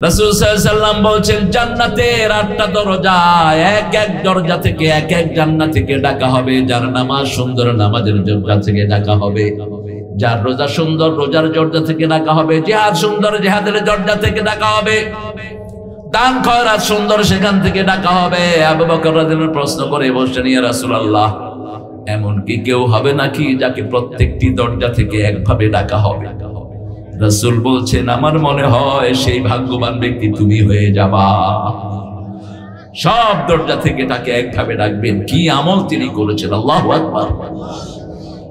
রাসূল সাল্লাল্লাহু আলাইহি ওয়াসাল্লাম বলছেন জান্নাতের 8টা দরজা, এক এক দরজা থেকে এক এক জান্নাত থেকে ডাকা হবে। যার নামাজ সুন্দর, নামাজের দরজা থেকে ডাকা হবে। যার রোজা সুন্দর, রোজার দরজা থেকে ডাকা হবে। জিহাদ সুন্দর, জিহাদের দরজা থেকে ডাকা হবে। দান খয়রাত সুন্দর, সেখান থেকে ডাকা হবে। আবু বকর রাদিয়াল্লাহু আনহু প্রশ্ন করে বলছেন, ইয়া রাসূলুল্লাহ, এমন কি কেউ হবে নাকি যাকে প্রত্যেকটি দরজা থেকে একভাবে ডাকা হবে? রাসূল বলছেন, আমার মনে হয় সেই ভাগ্যবান ব্যক্তি তুমি হয়ে যাবা। সব দরজা থেকে তাকে একভাবে ডাকবেন। কি আমল তিনি করেছেন, আল্লাহু আকবার।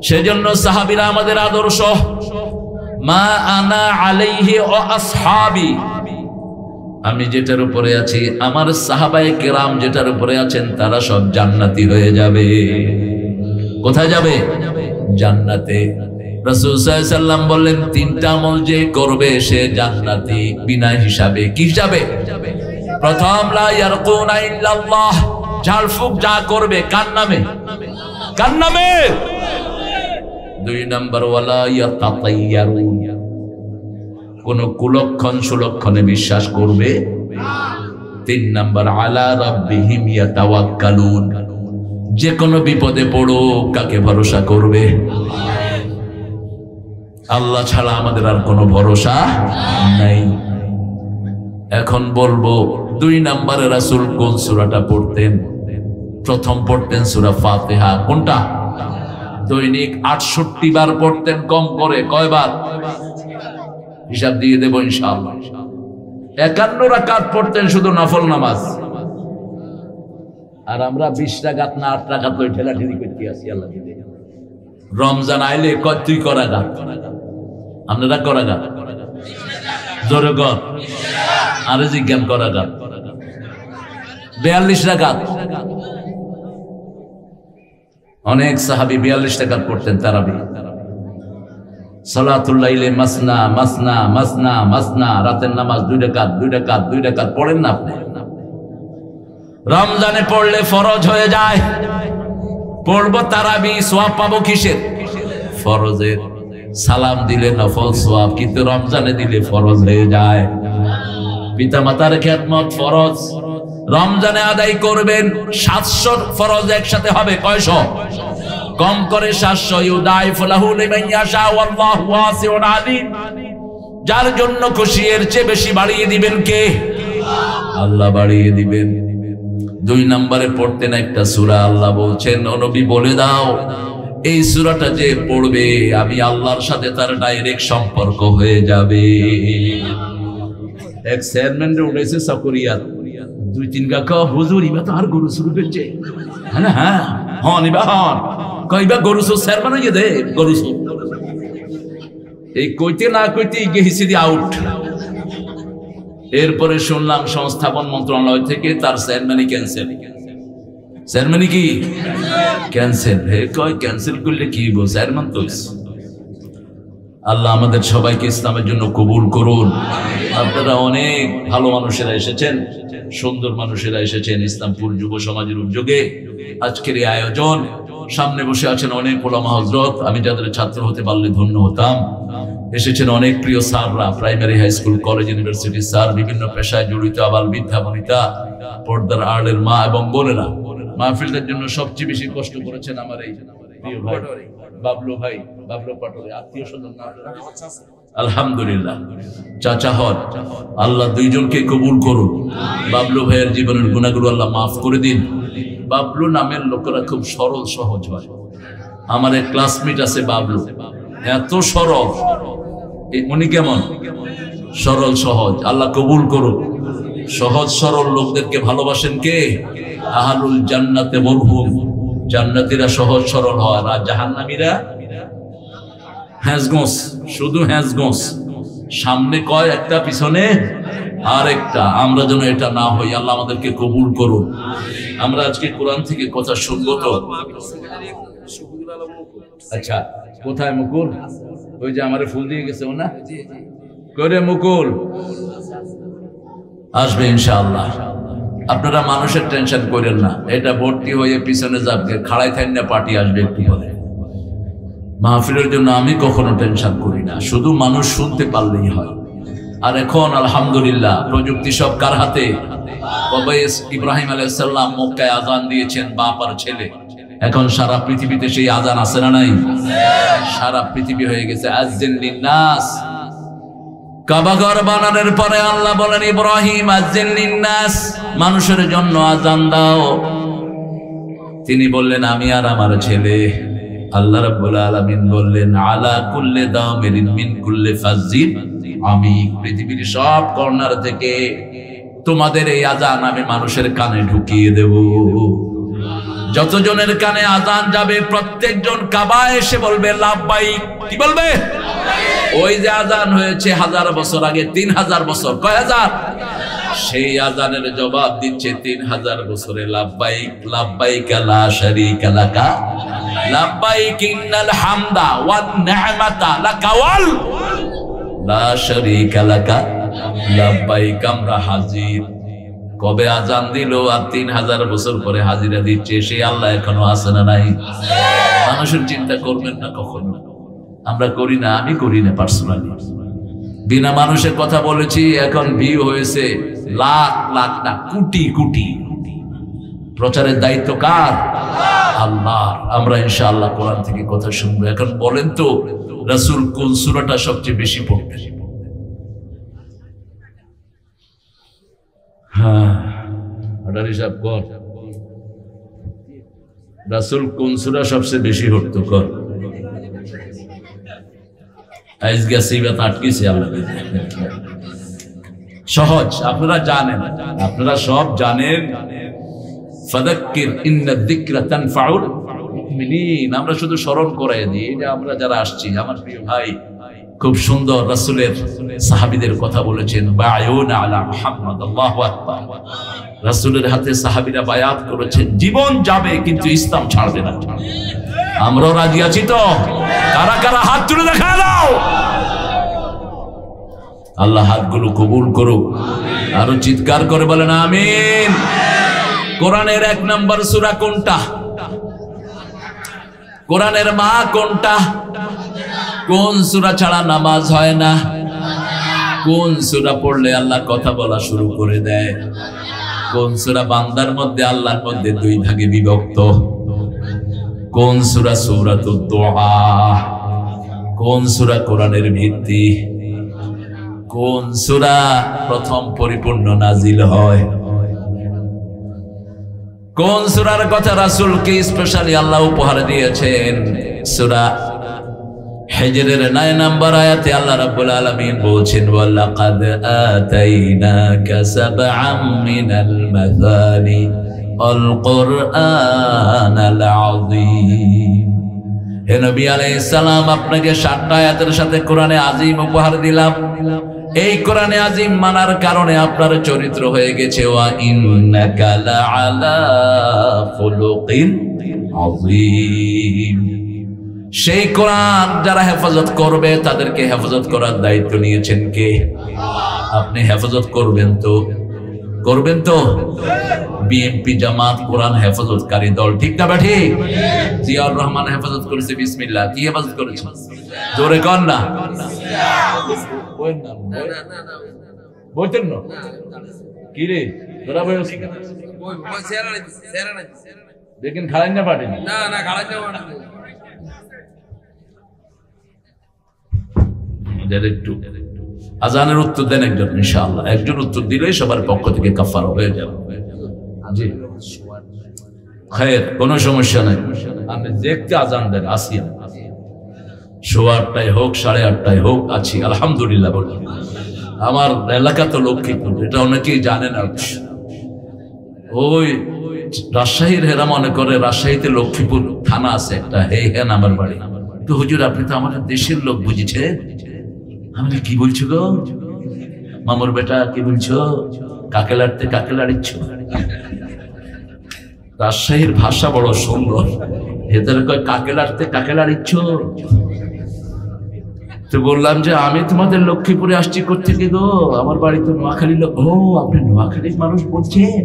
সেজন্য সাহাবীরা আমাদের আদর্শ। মা আনা আলাইহি ওয়া আসহাবি, আমি যেটার উপরে আছি, আমার সাহাবায়ে কেরাম যেটার উপরে আছেন, তারা সব জান্নাতি হয়ে যাবে। কোথায় যাবে? জান্নাতে। রাসূল সাল্লাল্লাহু আলাইহি ওয়াসাল্লাম বললেন, 3টা আমল যে করবে সে জান্নাতি বিনা হিসাবে। কি হিসাবে? প্রথম, লা ইয়ারকুনা ইল্লাল্লাহ, ঝাড়ফুঁক যা করবে কার নামে? কার নামে? 2 নাম্বার, ওয়ালা ইয়াতাতায়্যারুন, কোন কুলক্ষণ সুলক্ষণে বিশ্বাস করবে না। 3 নাম্বার, আলা রাব্বিহিম ইয়াতাওয়াক্কালুন, যে কোনো বিপদে পড়ো কাকে ভরসা করবে? আল্লাহ ছাড়া আমাদের আর কোনো ভরসা নাই। এখন বলবো 2 নম্বরে রাসূল কোন সূরাটা পড়তেন? প্রথম পড়তেন সূরা ফাতিহা। কোনটা? দৈনিক 68 বার পড়তেন কম করে। কয়বার? হিসাব দিয়ে দেব ইনশাআল্লাহ। 51 রাকাত পড়তেন শুধু নফল নামাজ। আর আমরা 20 রাকাত না 8 রাকাত লই ঠেলাঠেলি করতে আসি। আল্লাহ দিলে রমজান আইলে কয় তুই করা গা, আপনারা করা গা, জোরে কর, আরে জিজ্ঞান করা গা। 42 রাকাত। অনেক সাহাবী 42 রাকাত পড়তেন তারাবি। সালাতুল লাইলে মাসনা মাসনা মাসনা মাসনা, রাতের নামাজ 2 রাকাত 2 রাকাত 2 রাকাত পড়েন না আপনি? রমজানে পড়লে ফরজ হয়ে যায়। পড়বো তারাবি, সওয়াব পাবো কিসের? ফরজের। সালাম দিলে নফল সওয়াব, কিন্তু রমজানে দিলে ফরজ হয়ে যায়। পিতামাতার খেদমত ফরজ, রমজানে আদায় করবেন। 700 ফরজ একসাথে হবে। কয়শো? কম করে 700। ইউদাইফু লাহু লিমান ইয়াশা ওয়াল্লাহু ওয়াসিউন আলিম, যার জন্য খুশি এর চেয়ে বেশি বাড়িয়ে দিবেন কে? আল্লাহ বাড়িয়ে দিবেন। 2 নম্বরে পড়তেন একটা সূরা। আল্লাহ বলছেন, ও নবী বলে দাও, এই সূরাটা যে পড়বে আমি আল্লাহর সাথে তার ডাইরেক্ট সম্পর্ক হয়ে যাবে। এক চেয়ারম্যান উঠেছে সাকরিয়াত, 2-3 কাকা হুজুর ইবা তো আর গরু শুরু করছে। হ্যাঁ হ্যাঁ হন ইবা হন, কইবা গরু সো চেয়ারম্যান হয়ে দে গরু সো। এই কইতে না কইতে গেহিছি দি আউট। এরপরে শুনলাম সংস্থাপন মন্ত্রণালয় থেকে তার চেয়ারম্যানই ক্যান্সেল। চেয়ারম্যানই কি ক্যান্সেল? হে কয় ক্যান্সেল করলে কি বল, চেয়ারম্যান তো। আল্লাহ আমাদের সবাইকে ইসলামের জন্য কবুল করুন। আপনারা অনেক ভালো মানুষেরা এসেছেন, সুন্দর মানুষেরা এসেছেন ইসলামপুর যুব সমাজের উদ্যোগে আজকের এই আয়োজন। সামনে বসে আছেন অনেক ওলামা হযরত, আমি যাদের ছাত্র হতে পারলে ধন্য হতাম। এসেছেন অনেক প্রিয় স্যাররা, primary, high school, college, university sir, বিভিন্ন পেশায় জড়িত আবাল বৃদ্ধা বনিতা, পর্দার আড়ের মা এবং বোনেরা। মাহফিলটার জন্য সবচেয়ে বেশি কষ্ট করেছেন আমার এই প্রিয় ভাই বাবলু ভাই, বাবলু পাটোয়ারি। আত্মীয় স্বজন না? আলহামদুলিল্লাহ, চাচা হন। আল্লাহ 2 জনকে কবুল করুন। বাবলু ভাইয়ের জীবনের গুনাহগুলো আল্লাহ মাফ করে দিন। বাবলু নামের লোকেরা খুব সরল সহজ হয়। আমার এক ক্লাসমেট আছে বাবলু, এত সরল। উনি কেমন? সরল সহজ। আল্লাহ কবুল করুন। সহজ সরল লোকদেরকে ভালোবাসেন কে? আহলুল জান্নাতে মরহুম, জান্নাতীরা সহজ সরল হয়। আর জাহান্নামীরা হ্যাঁসগোস, শুধু হ্যাঁসগোস। সামনে কয় একটা, পিছনে আর একটা। আমরা যেন এটা না হই। আল্লাহ আমাদেরকে কবুল করুন। আমরা আজকে কোরআন থেকে কথা শুনবো তো। আচ্ছা, কোথায় মুকুল? ওই যে আমারে ফুল দিয়ে গেছে ও না করে, মুকুল আসবে ইনশাআল্লাহ। আপনারা মানুষের টেনশন করেন না, এটা ভর্তি হয়ে পিছনে যাবে, খাড়াই থাইন না, পার্টি আসবে একটু পরে। মাহফিলের জন্য আমি কখনো টেনশন করি না, শুধু মানুষ শুনতে পারলেই হয়। আর এখন আলহামদুলিল্লাহ প্রযুক্তি সব কার হাতে? কবে ইব্রাহিম আলাইহিস সালাম মক্কায় আযান দিয়েছেন, বাপ আর ছেলে। এখন সারা পৃথিবীতে সেই আযান আছে না নাই? সারা পৃথিবী হয়ে গেছে আযজিন লিন্নাস। কাবা ঘর বানানোর পরে আল্লাহ বলেন, ইব্রাহিম আযজিন লিন্নাস, মানুষের জন্য আযান দাও। তিনি বললেন, আমি আর আমার ছেলে। আল্লাহ রাব্বুল আলামিন বললেন, আলা কুল্লি দামিরিন মিন কুল্লি ফাজ্জিন, আমি পৃথিবীর সব কর্নার থেকে তোমাদের এই আযান আমি মানুষের কানে ঢুকিয়ে দেব। যতজনের কানে আযান যাবে প্রত্যেকজন কাবায় এসে বলবে লাব্বাইক। কি বলবে? ওই যে আযান হয়েছে 1000 বছর আগে, 3000 বছর, কয় হাজার? সেই আযানের জবাব দিচ্ছে 3000 বছরে লাব্বাইক লাব্বাইক লা শারীকা লাকা লাব্বাইক ইন্নাল হামদা ওয়ান নি'মাতা লাকা ওয়াল লা শারীকা লাকা লাব্বাইক। আমরা হাজির। কবে আযান দিল আর 3000 বছর পরে হাজিরা দিচ্ছে, সেই আল্লাহ এখনো আছে না নাই? মানুষের চিন্তা করবেন না কখনো। আমরা করি না, আমি করি না পার্সোনালি। বিনা মানুষের কথা বলেছি, এখন ভিউ হয়েছে লাখ লাখ না, কোটি কোটি। প্রচারের দায়িত্ব কার? আল্লাহর। আমরা ইনশাআল্লাহ কোরআন থেকে কথা শুনবো। এখন বলেন তো, রাসূল কোন সূরাটা সবচেয়ে বেশি পড়তেন? হ্যাঁ, ওটার হিসাব কর। রাসূল কোন সূরা সবচেয়ে বেশি পড়তো? কর। আজকে সিবাত আটকিছে আল্লাহ। সহজ, আপনারা জানেন, আপনারা সব জানেন। ফাযাক্কির ইন্নাদ যিকরা তানফাউল মুমিনিন। আমরা শুধু স্মরণ করাই দিই যে আমরা যারা আসছি। আমার প্রিয় ভাই খুব সুন্দর রাসূলের সাহাবীদের কথা বলেছেন, বায়ুনা আলা মুহাম্মদ। আল্লাহু আকবার। রাসূলের হাতে সাহাবীরা বায়াত করেছেন, জীবন যাবে কিন্তু ইসলাম ছাড়বে না। আমরাও রাজি আছি তো? কারা কারা হাত তুলে দেখা দাও। আল্লাহ হাতগুলো কবুল করুক। আরো চিৎকার করে বলেন আমিন। কোরআনের 1 নম্বর সূরা কোনটা? কোরআনের মা কোনটা? কোন সূরা ছাড়া নামাজ হয় না? কোন সূরা পড়লে আল্লাহ কথা বলা শুরু করে দেয়? কোন সূরা বান্দার মধ্যে আল্লাহর মধ্যে 2 ভাগে বিভক্ত? কোন সূরা? সূরাতুদ দুআ। কোন সূরা কোরআনের ভিত্তি? কোন সূরা প্রথম পরিপূর্ণ নাজিল হয়? কোন সূরার কথা রাসূলকে স্পেশালি আল্লাহ উপহার দিয়েছেন? সূরা হিজরের 9 নম্বর আয়াতে আল্লাহ রাব্বুল আলামিন বলছেন, ওয়ালাকাদ আতাইনাকা সাবআম মিনাল মাসানি আল কুরআনাল আযীম। হে নবী আলাইহিস সালাম, আপনাকে 7টা আয়াতের সাথে কোরআনে আযীম উপহার দিলাম। এই কোরআনে আযীম মানার কারণে আপনার চরিত্র হয়ে গেছে ওয়া ইন্নাকা লাআলা খুলুকিন আযীম। সেই কোরআন যারা হেফাজত করবে তাদেরকে হেফাজত করার দায়িত্ব নিয়েছেন কে? আপনি হেফাজত করবেন তো? করবেন তো? বিএনপি জামাত কোরআন হেফাজতকারী দল, ঠিক না বেঠি? জিয়াউর রহমান হেফাজত করেছে, বিসমিল্লাহ। কি হেফাজত করেছে? জোরে কর না। বলতেন না কি রে তোরা বলছিস? দেখেন খালেন না পাটেন না না খালেন না। একটু আজানের উত্তর দেন একজন, ইনশাআল্লাহ। একজন উত্তর দিলেই সবার পক্ষ থেকে কাফারা হয়ে যাবে। জি খায়ের, কোনো সমস্যা নাই। আপনি দেখতে আজান দেন, আসি। 8:15 হোক 8:30 হোক আছি, আলহামদুলিল্লাহ বলি। আমার এলাকা তো লক্ষ্মীপুর, এটা অনেকেই জানে না। ওই রাজশাহীর হেরা মনে করে রাজশাহীতে লক্ষ্মীপুর থানা আছে একটা, হ্যাঁ আমার বাড়ি। তো হুজুর আপনি তো আমাদের দেশের লোক, বুঝেছে? আমি কি বলছো গো মামুর বেটা, কি বলছো? কাকে লাড়তে কাকে লাড়িচ্ছ? রাজশাহীর ভাষা বড় সুন্দর। এদের কয় কাকে লাড়তে কাকে লাড়িচ্ছ। তো বললাম যে আমি তোমাদের লক্ষ্মীপুরে আসছি কোত্থেকে গো? আমার বাড়ি তো নোয়াখালী। লোক। ও আপনি নোয়াখালীর মানুষ বলছেন?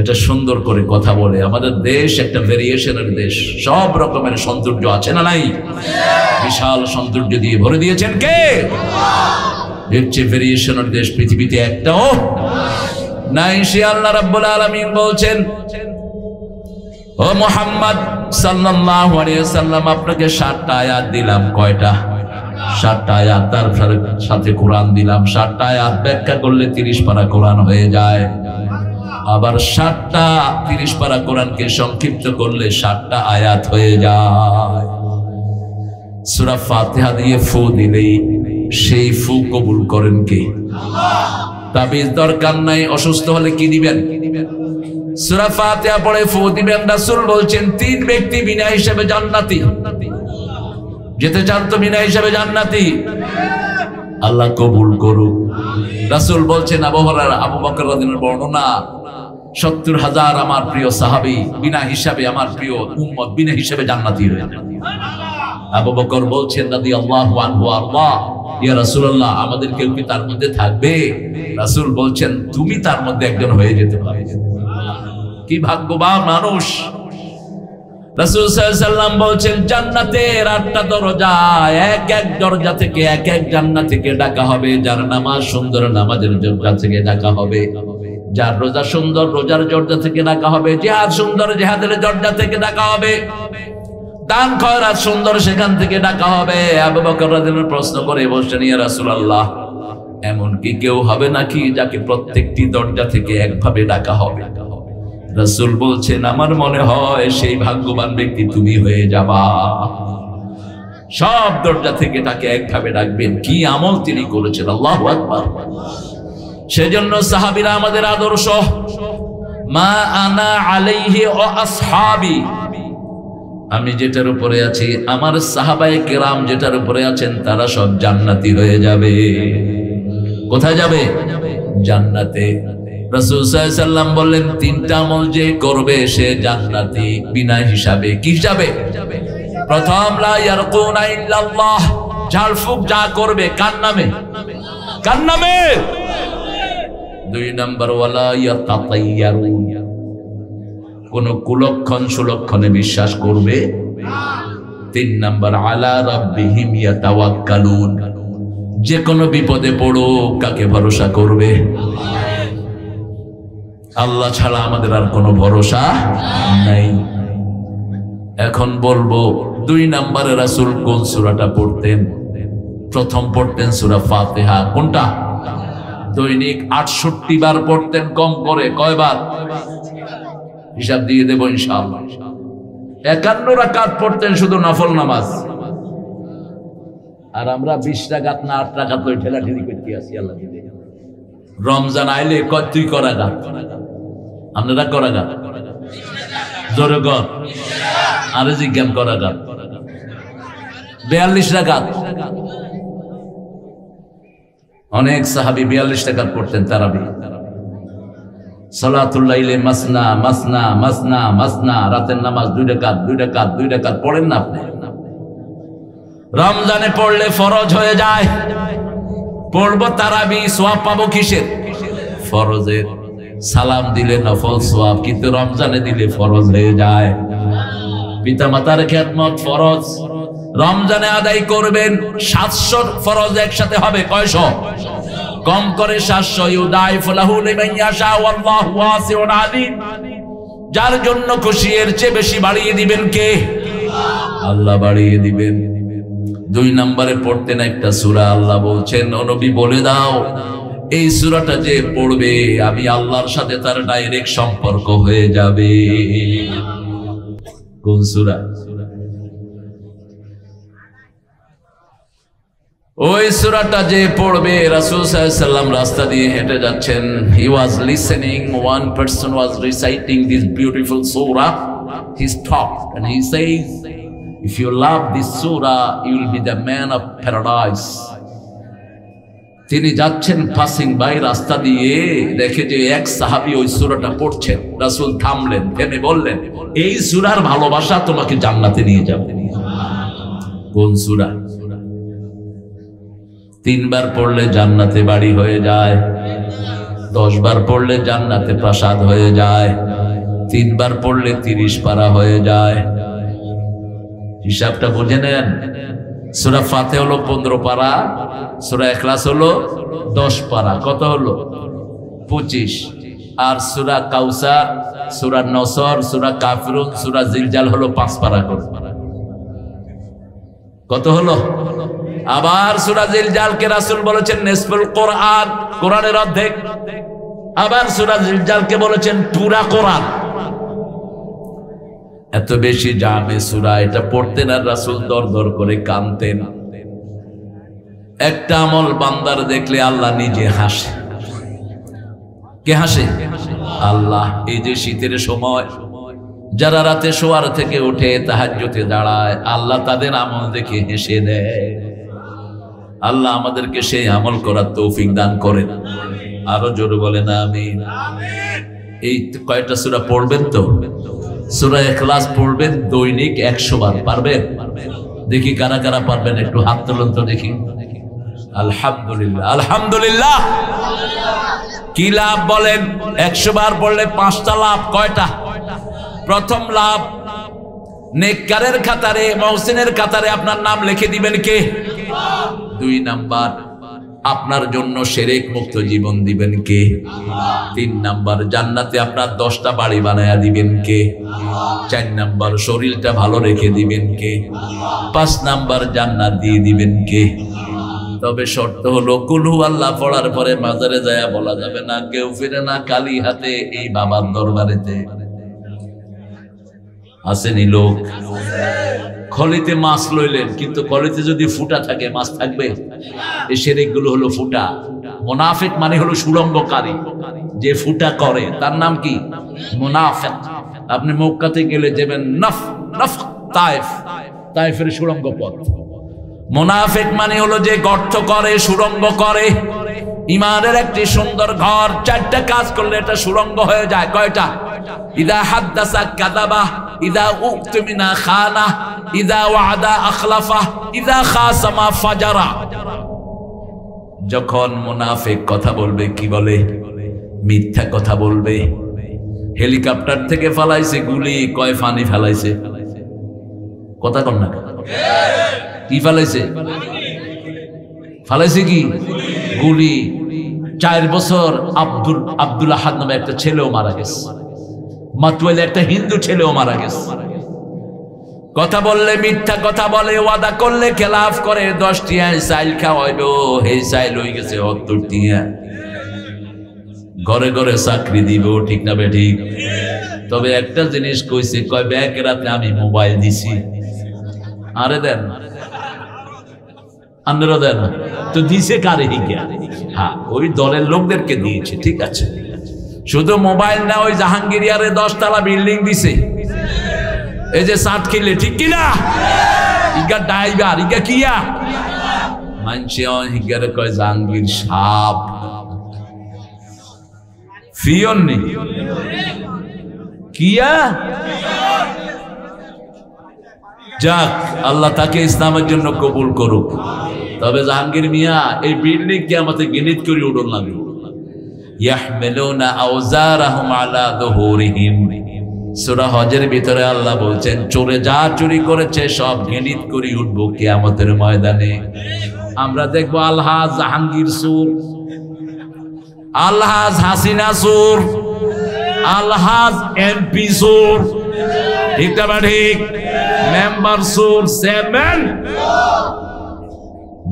এটা সুন্দর করে কথা বলে। আমাদের দেশ একটা ভেরিয়েশনের দেশ, সব রকমের সৌন্দর্য আছে না নাই? বিশাল সৌন্দর্য দিয়ে ভরে দিয়েছেন কে? এর চেয়ে ভেরিয়েশনের দেশ পৃথিবীতে একটাও নাই। সে আল্লাহ রাব্বুল আলামিন বলছেন, ও মুহাম্মদ সাল্লাল্লাহু আলাইহি ওয়াসাল্লাম, আপনাকে 7টা আয়াত দিলাম। কয়টা? 7টা আয়াত। তার সাথে কোরআন দিলাম। 7টা আয়াত ব্যাখ্যা করলে 30 পারা কোরআন হয়ে যায়। আবার 7টা 30 পারা কোরআনকে সংক্ষিপ্ত করলে 7টা আয়াত হয়ে যায়। সূরা ফাতিহা দিয়ে ফু দিলেই সেই ফু কবুল করেন কে? তাবিজ দরকার নাই। অসুস্থ হলে কি দিবেন? সূরা ফাতিহা পড়ে ফু দিবেন। রাসূল বলছেন 3 ব্যক্তি বিনা হিসাবে জান্নাতি। যেতে চান তো বিনা হিসাবে জান্নাতি? আল্লাহ কবুল করুক। রাসূল বলছেন, আবু বকর রাদিয়াল্লাহু বর্ণনা, 70,000 আমার প্রিয় সাহাবী বিনা হিসাবে, আমার প্রিয় উম্মত বিনা হিসাবে জান্নাতি হয়ে যাবে। আবু বকর বলছেন রাদিয়াল্লাহু আনহু, আল্লাহ ইয়া রাসূলুল্লাহ, আমাদের কেউ কি তার মধ্যে থাকবে? রাসূল বলছেন, তুমি তার মধ্যে একজন হয়ে যেতে পারবে। কি ভাগ্যবান মানুষ! রাসূল সাল্লাল্লাহু আলাইহি ওয়াসাল্লাম বলছেন, জান্নাতের 8টা দরজা, এক এক দরজা থেকে এক এক জান্নাত থেকে ডাকা হবে। যার নামাজ সুন্দর, নামাজের দরজা থেকে ডাকা হবে। যার রোজা সুন্দর, রোজার দরজা থেকে ডাকা হবে। জিহাদ সুন্দর, জিহাদের দরজা থেকে ডাকা হবে। দান খয়রাত সুন্দর, সেখান থেকে ডাকা হবে। আবু বকর রাদিয়াল্লাহু আনহু প্রশ্ন করে বলছেন, ইয়া রাসূলুল্লাহ, এমন কি কেউ হবে নাকি যাকে প্রত্যেকটি দরজা থেকে একভাবে ডাকা হবে? রাসূল বলছেন, আমার মনে হয় সেই ভাগ্যবান ব্যক্তি তুমি হয়ে যাবা। সব দরজা থেকে তাকে একভাবে ডাকবেন। কি আমল তিনি করেছেন! আল্লাহু আকবার। সেজন্য সাহাবীরা আমাদের আদর্শ। মা আনা আলাইহি ওয়া আসহাবি, আমি যেটার উপরে আছি, আমার সাহাবায়ে কেরাম যেটার উপরে আছেন, তারা সব জান্নাতি হয়ে যাবে। কোথায় যাবে? জান্নাতে। রাসূল সাল্লাল্লাহু আলাইহি ওয়াসাল্লাম বললেন, 3টা আমল যে করবে সে জান্নাতি বিনা হিসাবে। কি হিসাবে? প্রথম, লা ইয়ারকুনা ইল্লাল্লাহ, ঝাড়ফুঁক যা করবে কার নামে? কার নামে? 2 নম্বর, ওয়ালা ইয়াতাতায়্যারুন, কোন কুলক্ষণ সুলক্ষণে বিশ্বাস করবে। 3 নম্বর, আলা রাব্বিহিম ইয়াতাওয়াক্কালুন, যে কোনো বিপদে পড়ো কাকে ভরসা করবে? আল্লাহ ছাড়া আমাদের আর কোনো ভরসা নাই। এখন বলবো 2 নম্বরে রাসূল কোন সূরাটা পড়তেন? প্রথম পড়তেন সূরা ফাতিহা। কোনটা? দৈনিক 68 বার পড়তেন কম করে। কয়বার? হিসাব দিয়ে দেব ইনশাআল্লাহ। 51 রাকাত পড়তেন শুধু নফল নামাজ। আর আমরা 20 রাকাত না 8 রাকাত লই ঠেলাঠেলি করতে আসি। আল্লাহ দিলে রমজান আইলে কয় তুই করা গা, আপনারা করা গা, জোরে কর, আরে জিজ্ঞান করা গা। 42 রাকাত। অনেক সাহাবী 42 রাকাত পড়তেন তারাবি। সালাতুল লাইলে মাসনা মাসনা মাসনা মাসনা, রাতের নামাজ 2 রাকাত 2 রাকাত 2 রাকাত পড়েন না আপনি? রমজানে পড়লে ফরজ হয়ে যায়। পড়বো তারাবি, সওয়াব পাবো কিসের? ফরজের। সালাম দিলে নফল সওয়াব, কিন্তু রমজানে দিলে ফরজ হয়ে যায়। পিতামাতার খেদমত ফরজ, রমজানে আদায় করবেন। 700 ফরজ একসাথে হবে। কয়শো? কম করে 700। ইউদাইফু লাহু লিমান ইয়াশা ওয়াল্লাহু ওয়াসিউন আলিম, যার জন্য খুশি এর চেয়ে বেশি বাড়িয়ে দিবেন কে? আল্লাহ বাড়িয়ে দিবেন। 2 নম্বরে পড়তেন একটা সূরা। আল্লাহ বলছেন, ও নবী বলে দাও, এই সূরাটা যে পড়বে আমি আল্লাহর সাথে তার ডাইরেক্ট সম্পর্ক হয়ে যাবে। কোন সূরা? ওই সূরাটা যে পড়বে, রাসূল সাল্লাল্লাহু আলাইহি ওয়াসাল্লাম রাস্তা দিয়ে হেঁটে যাচ্ছেন, he was listening, one person was reciting this beautiful surah. He stopped and he says, if you love this surah you will be the man of paradise. তিনি যাচ্ছেন পাসিং বাই, রাস্তা দিয়ে দেখে যে এক সাহাবী ওই সূরাটা পড়ছেন। রাসূল থামলেন, থেমে বললেন, এই সূরার ভালোবাসা তোমাকে জান্নাতে নিয়ে যাবে। কোন সূরা? 3 বার পড়লে জান্নাতে বাড়ি হয়ে যায়, 10 বার পড়লে জান্নাতে প্রাসাদ হয়ে যায়, 3 বার পড়লে 30 পারা হয়ে যায়। হিসাবটা বুঝে নেন। সূরা ফাতিহা হলো 15 পারা, সূরা ইখলাস হলো 10 পারা, কত হলো 25। আর সূরা কাউসার, সূরা নসর, সূরা কাফিরুন, সূরা জিলজাল হলো 5 পারা করে, কত হলো? আবার সূরা জিলজালকে রাসূল বলেছেন নিসফুল কোরআন, কোরআনের অর্ধেক। আবার সূরা জিলজালকে বলেছেন পুরা কোরআন। এত বেশি জামে সূরা, এটা পড়তেন আর রাসূল দর দর করে কাঁদতেন। একটা আমল বান্দার দেখলে আল্লাহ নিজে হাসে। কে হাসে? আল্লাহ। এই যে শীতের সময় যারা রাতে শোয়ার থেকে উঠে তাহাজ্জুদে দাঁড়ায়, আল্লাহ তাদের আমল দেখে হেসে দেয়। আল্লাহ আমাদেরকে সেই আমল করার তৌফিক দান করেন। আরো জোরে বলেন আমিন। এই কয়টা সূরা পড়বেন তো? সূরা ইখলাস পড়বেন দৈনিক 100 বার, পারবেন? দেখি কারা কারা পারবেন, একটু হাত তুলুন তো দেখি। আলহামদুলিল্লাহ, আলহামদুলিল্লাহ। কি লাভ বলেন? 100 বার পড়লে 5টা লাভ। কয়টা? প্রথম লাভ, নেককারের খাতারে, মুহসিনের খাতারে আপনার নাম লিখে দিবেন কে? 2 নাম্বার, আপনার জন্য শিরক মুক্ত জীবন দিবেন কে? 3 নাম্বার, জান্নাতে আপনার 10টা বাড়ি বানায়া দিবেন কে? 4 নাম্বার, শরীরটা ভালো রেখে দিবেন কে? 5 নাম্বার, জান্নাত দিয়ে দিবেন কে? তবে শর্ত হলো কুল হুয়াল্লাহ পড়ার পরে মাজারে যায় বলা যাবে না কেউ ফিরে না খালি হাতে এই বাবার দরবারেতে। আসেনি লোক? খলিতে মাছ লইলেন, কিন্তু খলিতে যদি ফুটা থাকে মাছ থাকবে? এই শিরকগুলো হলো ফুটা। মুনাফিক মানে হলো সুড়ঙ্গকারী, যে ফুটা করে তার নাম কি? মুনাফিক। আপনি মক্কাতে গেলে যাবেন নফ তায়েফ, তায়েফের সুড়ঙ্গ পথ। মুনাফিক মানে হলো যে গর্ত করে, সুড়ঙ্গ করে। ইমানের একটি সুন্দর ঘর 4টা কাজ করলে এটা সুড়ঙ্গ হয়ে যায়। কয়টা? ইদা হাদ্দাসা কাযাবা, ইদা উকতুমিনা খানা, ইদা ওয়াদা আখলাফা, ইদা খাসামা ফাজারা। যখন মুনাফিক কথা বলবে কি বলে? মিথ্যা কথা বলবে। হেলিকপ্টার থেকে ফালাইছে গুলি, কয় ফানি ফালাইছে? কথা কন না, কি ফালাইছে? ফালাইছে কি? গুলি। 4 বছর আব্দুল আহাদ নামে একটা ছেলেও মারা গেছে। মাতুয়ালে একটা হিন্দু ছেলেও মারা গেছে। কথা বললে মিথ্যা কথা বলে, ওয়াদা করলে খেলাফ করে। 10 টিয়ায় চাইল খাওয়াইব, এই চাইল হয়ে গেছে 70 টিয়া। ঘরে ঘরে চাকরি দিব, ঠিক না বে ঠিক? তবে একটা জিনিস কইছে, কয় ব্যাগ রাতে আমি মোবাইল দিছি। আরে দেন, আপনারও দেন তো, দিছে কারে? হ্যাঁ, ওই দলের লোকদেরকে দিয়েছে, ঠিক আছে। শুধু মোবাইল না, ওই জাহাঙ্গীরিয়ারে 10 তলা বিল্ডিং দিছে। এই যে সাত খেলে, ঠিক কিনা? ইগা ড্রাইভার, ইগা কিয়া মানছে হিগারে কয় জাহাঙ্গীর সাপ। ফিয়ন নি কিয়া। যাক, আল্লাহ তাকে ইসলামের জন্য কবুল করুক। তবে জাহাঙ্গীর মিয়া এই বিল্ডিং কে আমাদের গিনিত করে উড়ন লাগবে। ইয়াহমিলুনা আওজারহুম আলা যুহুরিহিম। সূরা হজের ভিতরে আল্লাহ বলছেন, চোরে যা চুরি করেছে সব গিনিত করে উঠবো কিয়ামতের ময়দানে। আমরা দেখবো আলহাজ জাহাঙ্গীর সুর, আলহাজ হাসিনা সুর, আলহাজ এমপি সুর, ঠিক না ঠিক? মেম্বার সুর, চেয়ারম্যান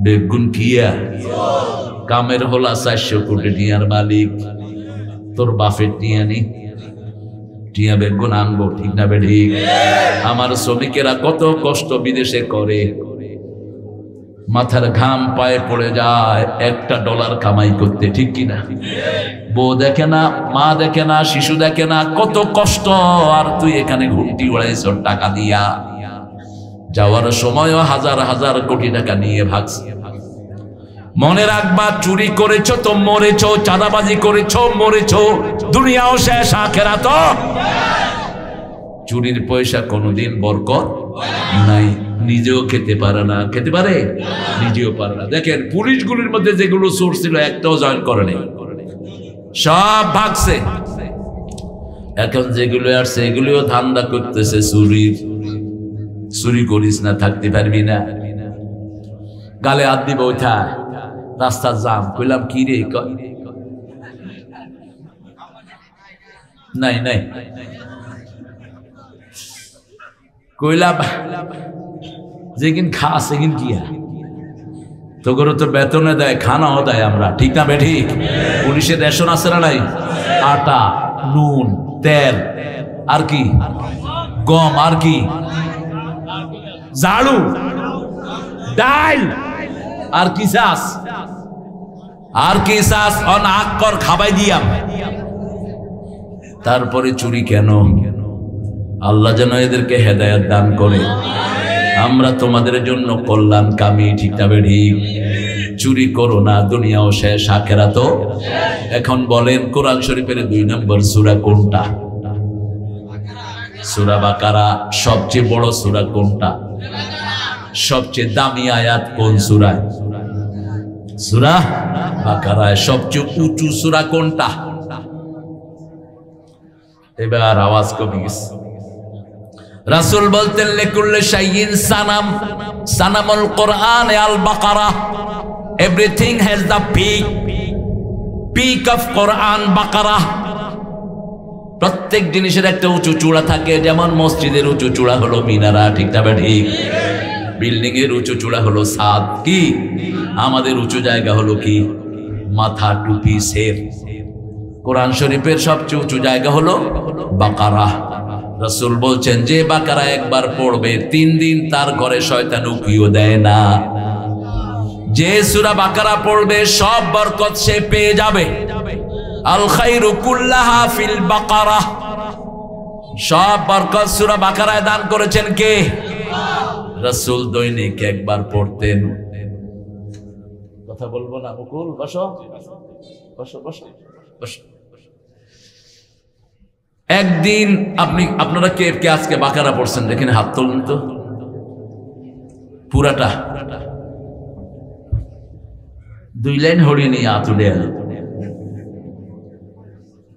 বেগুন কিয়া। কামের হলা 400 কোটি টিয়ার মালিক, তোর বাপের টিয়া নি, টিয়া বেগুন আনবো, ঠিক না ঠিক? আমার শ্রমিকেরা কত কষ্ট বিদেশে করে, মাথার ঘাম পায়ে পড়ে যায় $1 কামাই করতে, ঠিক কিনা? বউ দেখে না, মা দেখে না, শিশু দেখে না, কত কষ্ট। আর তুই এখানে ঘুরতি উড়াইছ টাকা দিয়া। যাওয়ার সময়ও হাজার হাজার কোটি টাকা নিয়ে ভাগছি। মনে রাখবা, চুরি করেছো তো মরেছো, চাঁদাবাজি করেছো মরেছো, দুনিয়াও শেষ, আখেরাত। চুরির পয়সা কোনোদিন বরকত নাই। নিজেও খেতে পারে না, খেতে পারে? নিজেও পারে না। দেখেন পুলিশগুলির মধ্যে যেগুলো চোর ছিল একটাও জয়েন করে নাই, সব ভাগছে। এখন যেগুলো আসছে এগুলিও ধান্দা করতেছে চুরির। চুরি করিস না, থাকতে পারবি না। গালে হাত দিব ওইথায় রাস্তার জাম। কইলাম কি রে? নাই নাই। কইলাম যেদিন খা সেদিন কি তো করে তোর বেতনে দেয়, খানাও দেয় আমরা, ঠিক না বেঠি? পুলিশের রেশন আছে না নাই? আটা, নুন, তেল, আর কি গম, আর কি ঝাড়ু, ডাল, আর কি চাস? আর কি চাস? অন আকর খাবাই দিয়াম। তারপরে চুরি কেন? আল্লাহ যেন এদেরকে হেদায়েত দান করে। আমরা তোমাদের জন্য কল্যাণকামী, ঠিক না বেঠি? চুরি করো না, দুনিয়াও শেষ, আখিরাতও। এখন বলেন কোরআন শরীফের 2 নম্বর সূরা কোনটা? সূরা বাকারা। সবচেয়ে বড় সূরা কোনটা? সবচেয়ে দামি আয়াত কোন সূরায়? সূরা বাকারায়। সবচেয়ে উঁচু সূরা কোনটা? এবার আওয়াজ কমে গেছে। রাসূল বলতেন লিকুল্লি শাইইন সানাম, সানামুল কোরআন আল বাকারা। Everything has the peak of Quran Baqarah. প্রত্যেক জিনিসের একটা উঁচু চূড়া থাকে। যেমন মসজিদের উঁচু চূড়া হলো মিনারা, ঠিক না ঠিক? বিল্ডিং এর উঁচু চূড়া হলো ছাদ। কি আমাদের উঁচু জায়গা হলো কি? মাথা, টুপি, সের। কোরআন শরীফের সবচেয়ে উঁচু জায়গা হলো বাকারা। রাসূল বলছেন যে বাকারা একবার পড়বে 3 দিন তার ঘরে শয়তান উকিও দেয় না। যে সূরা বাকারা পড়বে সব বরকত সে পেয়ে যাবে। আল খায়রু কুল্লাহা ফিল বাকারা। সব বরকত সূরা বাকারায় দান করেছেন কে? রাসূল দৈনিক একবার পড়তেন। কথা বলবো না? মুকুল বসো বসো বসো বসো। একদিন আপনারা কে কে আজকে বাকারা পড়ছেন? দেখেন হাত তোলেন তো। পুরাটা 2 লাইন হরিনি আতুলে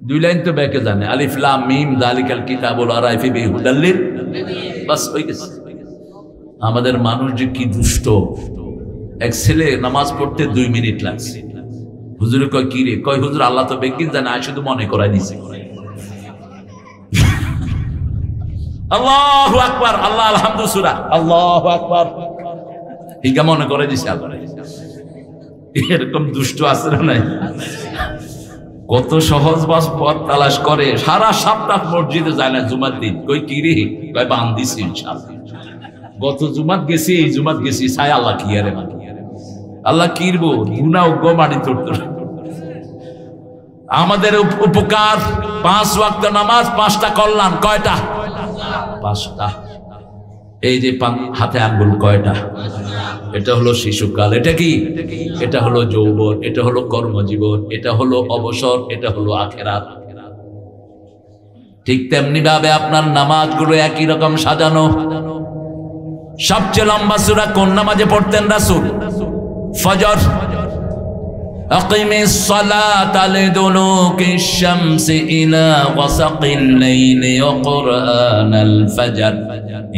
2 লাইন তো ব্যাকে জানে। আলিফ লাম মিম যালিকাল কিতাবুল লা রাইবা ফিহি হুদাল লিল, বাস হয়ে গেছে। আমাদের মানুষ যে কি দুষ্ট। এক ছেলে নামাজ পড়তে 2 মিনিট লাগছে। হুজুরে কয় কি রে? কয় হুজুর আল্লাহ তো বেকিন জানে, আমি শুধু মনে করাই দিছি। আল্লাহু আকবার, আল্লাহ আলহামদু সূরা, আল্লাহু আকবার, ঠিক মনে করে দিছে আল্লাহ। এরকম দুষ্ট আছে না নাই? কত সহজ বাস পথ তালাশ করে। সারা সপ্তাহ মসজিদে যায় না জুমার দিন। কই কি রে? কয় বান দিছি ইনশাআল্লাহ। গত জুমাত গেছি, এই জুমাত গেছি, চাই আল্লাহ কি আরে আল্লাহ কিরবো গুনাহ গো মাটি তোড়তো। আমাদের উপকার 5 ওয়াক্ত নামাজ, 5টা কল্যাণ। কয়টা? 5টা। এই যে হাতে আঙ্গুল কয়টা? এটা হলো শিশুকাল। এটা কি? এটা হলো যৌবন, এটা হলো কর্মজীবন, এটা হলো অবসর, এটা হলো আখিরাত। ঠিক তেমনি ভাবে আপনার নামাজগুলো একই রকম সাজানো। সবচেয়ে লম্বা সূরা কোন নামাজে পড়তেন রাসূল? ফজর। আকিমিস সালাতা লিদুলুকিশ শামসি ইলা ওয়াসাকিল লাইলি ওয়া কুরআনাল ফাজর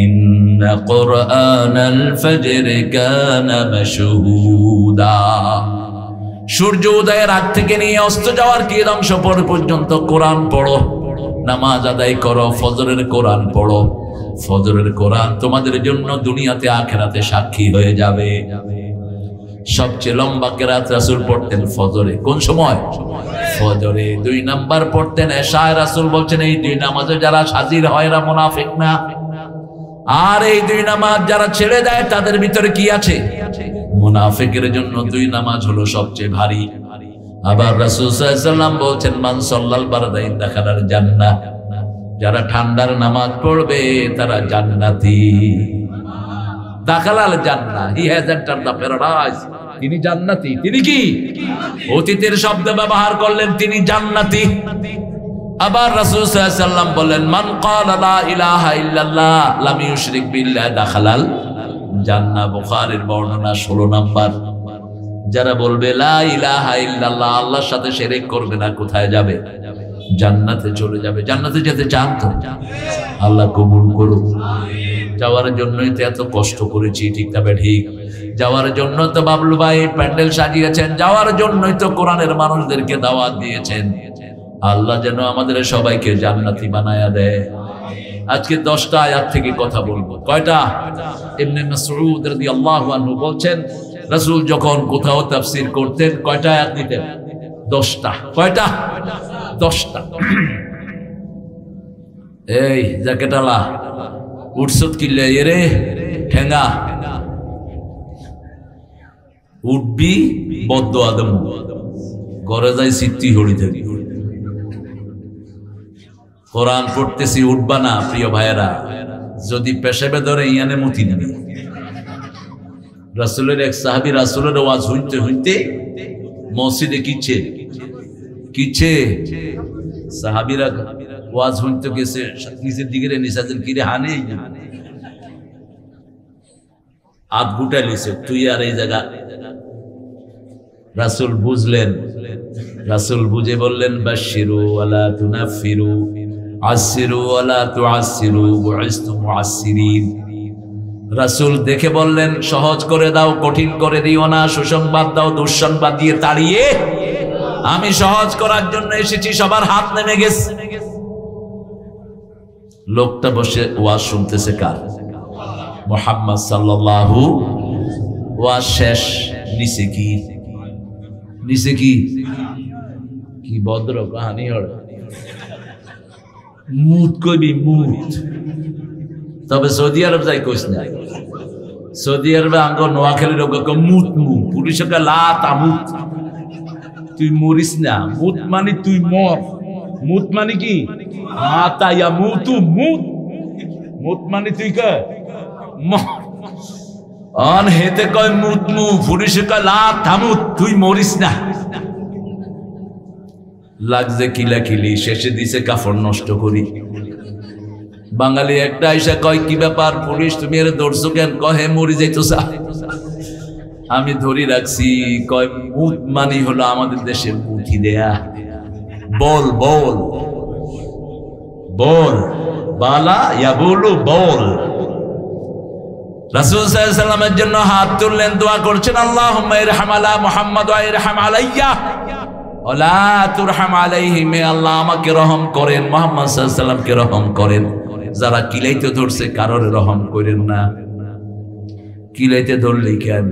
ইন্না কুরআনাল ফাজরি কানা মাশহুদা। সূর্য উদয়ের আগ থেকে নিয়ে অস্ত যাওয়ার কি অংশ পর্যন্ত কোরআন পড়ো, নামাজ আদায় করো, ফজরের কোরআন পড়ো। ফজরের কোরআন তোমাদের জন্য দুনিয়াতে আখিরাতে সাক্ষী হয়ে যাবে। সবচেয়ে লম্বা কেরাত রাসূল পড়তেন ফজরে। কোন সময়? ফজরে। 2 নাম্বার পড়তেন এশায়। রাসূল বলছেন এই 2 নামাজে যারা হাজির হয় এরা মুনাফিক না। আর এই 2 নামাজ যারা ছেড়ে দেয় তাদের ভিতরে কি আছে? মুনাফিকের জন্য 2 নামাজ হলো সবচেয়ে ভারী। আবার রাসূল সাল্লাল্লাহু আলাইহি ওয়াসাল্লাম বলছেন মান সাল্লাল বারদাইন দাখালাল জান্নাহ। যারা ঠান্ডার নামাজ পড়বে তারা জান্নাতি। দাখালাল জান্নাহ, হি হ্যাজ এন্টারড দ্য প্যারাডাইস। তিনি জান্নাতি। তিনি কি? অতীতের শব্দ ব্যবহার করলেন, তিনি জান্নাতি। আবার রাসূল সাল্লাল্লাহু আলাইহি ওয়াসাল্লাম বলেন মান ক্বালা লা ইলাহা ইল্লাল্লাহ লাম ইউশরিক বিল্লাহ দাখালাল জান্নাহ। বুখারীর বর্ণনা 16 নাম্বার। যারা বলবে লা ইলাহা ইল্লাল্লাহ, আল্লাহর সাথে শিরক করবে না, কোথায় যাবে? জান্নাতে চলে যাবে। জান্নাতে যেতে চান তো? আল্লাহ কবুল করুক। যাওয়ার জন্যই তো এত কষ্ট করেছি, ঠিক না ঠিক? যাওয়ার জন্য তো বাবলু ভাই প্যান্ডেল সাজিয়েছেন, যাওয়ার জন্যই তো কোরআনের মানুষদেরকে দাওয়াত দিয়েছেন। আল্লাহ যেন আমাদের সবাইকে জান্নাতি বানায়া দেয়। আজকে 10টা আয়াত থেকে কথা বলবো। কয়টা? ইবনে মাসউদ রাদিয়াল্লাহু আনহু বলছেন, রাসূল যখন কোথাও তাফসীর করতেন কয়টা আয়াত দিতেন? 10টা। কয়টা? 10টা। এই জ্যাকেটালা উঠছত কিল্লে এরে ঠেঙ্গা উঠবি বদ্ধ আদম ঘরে যাই সিদ্ধি হড়ি থাকি। কোরআন পড়তেছি উঠবা না প্রিয় ভাইয়েরা, যদি পেশাবে ধরে ইয়ানে মুতি দিবি। রাসূলের এক সাহাবী রাসূলের ওয়াজ হইতে হইতে মসজিদে কিচ্ছে সাহাবীরা ওয়াজ হইতে গেছে, নিচের দিকে নিসাজের কিরে হানে আধ গুটা লিছে তুই আর এই জায়গা। রাসূল বুঝলেন, রাসূল বুঝে বললেন, বাশশিরু ওয়ালা তুনাফিরু আসিরু ওয়ালা তুআসিরু বুইস্তু মুআসসিরিন। রাসূল দেখে বললেন, সহজ করে দাও, কঠিন করে দিও না, সুসংবাদ দাও, দুঃসংবাদ দিয়ে তাড়িয়ে। আমি সহজ করার জন্য এসেছি, সবার হাত নেমে গেছে। লোকটা বসে ওয়াজ শুনতেছে কার? মুহাম্মদ সাল্লাল্লাহু। ওয়াজ শেষ, নিচে কি? নিচে কি? কি ভদ্র কাহিনী হল। মুত কইবি মুত। তবে সৌদি আরব যাই কইস না, সৌদি আরবে আঙ্গ নোয়াখালীর মুত মু পুলিশকে লা তামুত, তুই মরিস না। মুত মানে তুই মর। মুত মানে কি? মাতা ইয়া মুতু মুত। মুত মানে তুই কে মর। অন হেতে কয় মুত মু, পুলিশকে লা তামুত, তুই মরিস না। লাগছে কিলাকিলি, শেষে দিছে কাফন নষ্ট করি। বাঙালি একটা আইসা কয়, কি ব্যাপার পুলিশ তুমি এর ধরছো কেন? কহে মরি যাইতো চা। আমি ধরি রাখছি। কয় মুত মানি হলো আমাদের দেশে মুঠি দেয়া। বল বল বল, বালা ইয়া বলু বল। রাসূল সাল্লাল্লাহু আলাইহি ওয়াসাল্লামের জন্য হাত তুললেন, দোয়া করছেন, আল্লাহুম্মা ইরহাম আলা মুহাম্মাদ ওয়া ইরহাম আলাইয়া ওয়ালা তুরহাম আলাইহি। মে আল্লাহ আমাকে রহম করেন, মুহাম্মদ সাল্লাল্লাহু আলাইহি ওয়াসাল্লামকে রহম করেন। যারা কিলাইতে ধরছে কারোর রহম করেন না। কিলাইতে ধরলেই কেন?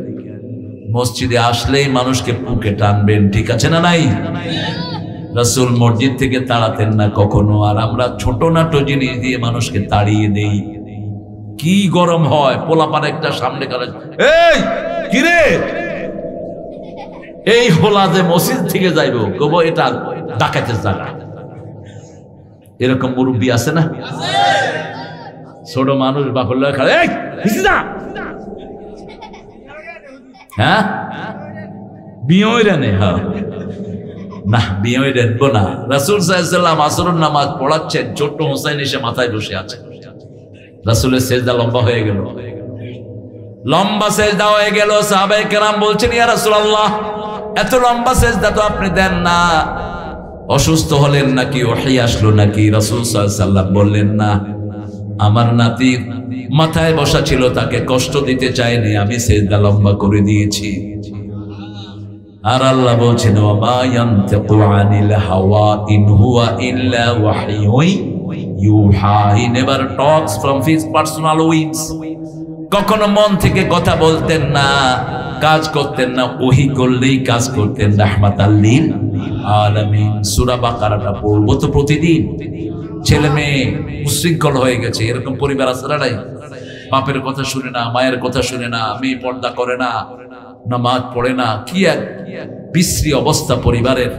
মসজিদে আসলেই মানুষকে বুকে টানবেন, ঠিক আছে না নাই? রাসূল মসজিদ থেকে তাড়াতেন না কখনো, আর আমরা ছোট নাটো জিনিস দিয়ে মানুষকে তাড়িয়ে দেই। কি গরম হয়, পোলাপার একটা সামনে কারা, এই কিরে এই হোলা যে মসজিদ থেকে যাইব, কব এটা ডাকাতের জায়গা। এরকম মুরব্বী আছে না? ছোট মানুষ বাপের লয় খাড়া, এই না হ্যাঁ বিয়ে রেনে, হ্যাঁ না বিয়ে রেনবো না। রাসূল সাল্লাল্লাহু আলাইহি ওয়াসাল্লাম আসরের নামাজ পড়াচ্ছেন, ছোট্ট হোসেন এসে মাথায় বসে আছে। রাসূলের সেজদা লম্বা হয়ে গেল, লম্বা সেজদা হয়ে গেল। সাহাবায়ে কেরাম বলছেন, ইয়া রাসূলুল্লাহ এত লম্বা সেজদা তো আপনি দেন না, অসুস্থ হলেন নাকি, ওহী আসলো নাকি? রাসূল সাল্লাল্লাহু আলাইহি ওয়াসাল্লাম বললেন, না, আমার নাতি মাথায় বসা ছিল, তাকে কষ্ট দিতে চাইনি, আমি সেজদা লম্বা করে দিয়েছি। আর আল্লাহ বলছেন, ওয়া মা ইয়ানতিকু আনিল হাওয়া ইন হুয়া ইল্লা ওয়াহয়ুন ইউহা। He never talks from his personal wings. কখনো মন থেকে কথা বলতেন না, কাজ করতেন না, ওহী করলেই কাজ করতেন। রাহমাতাল লিল আলামিন। সূরা বাকারাটা পড়বো তো প্রতিদিন। ছেলে মেয়ে উশৃঙ্খল হয়ে গেছে, এরকম পরিবার আছে না নাই? বাপের কথা শুনে না, মায়ের কথা শুনে না, মেয়ে পর্দা করে না, নামাজ পড়ে না, কি এক বিশ্রী অবস্থা পরিবারের।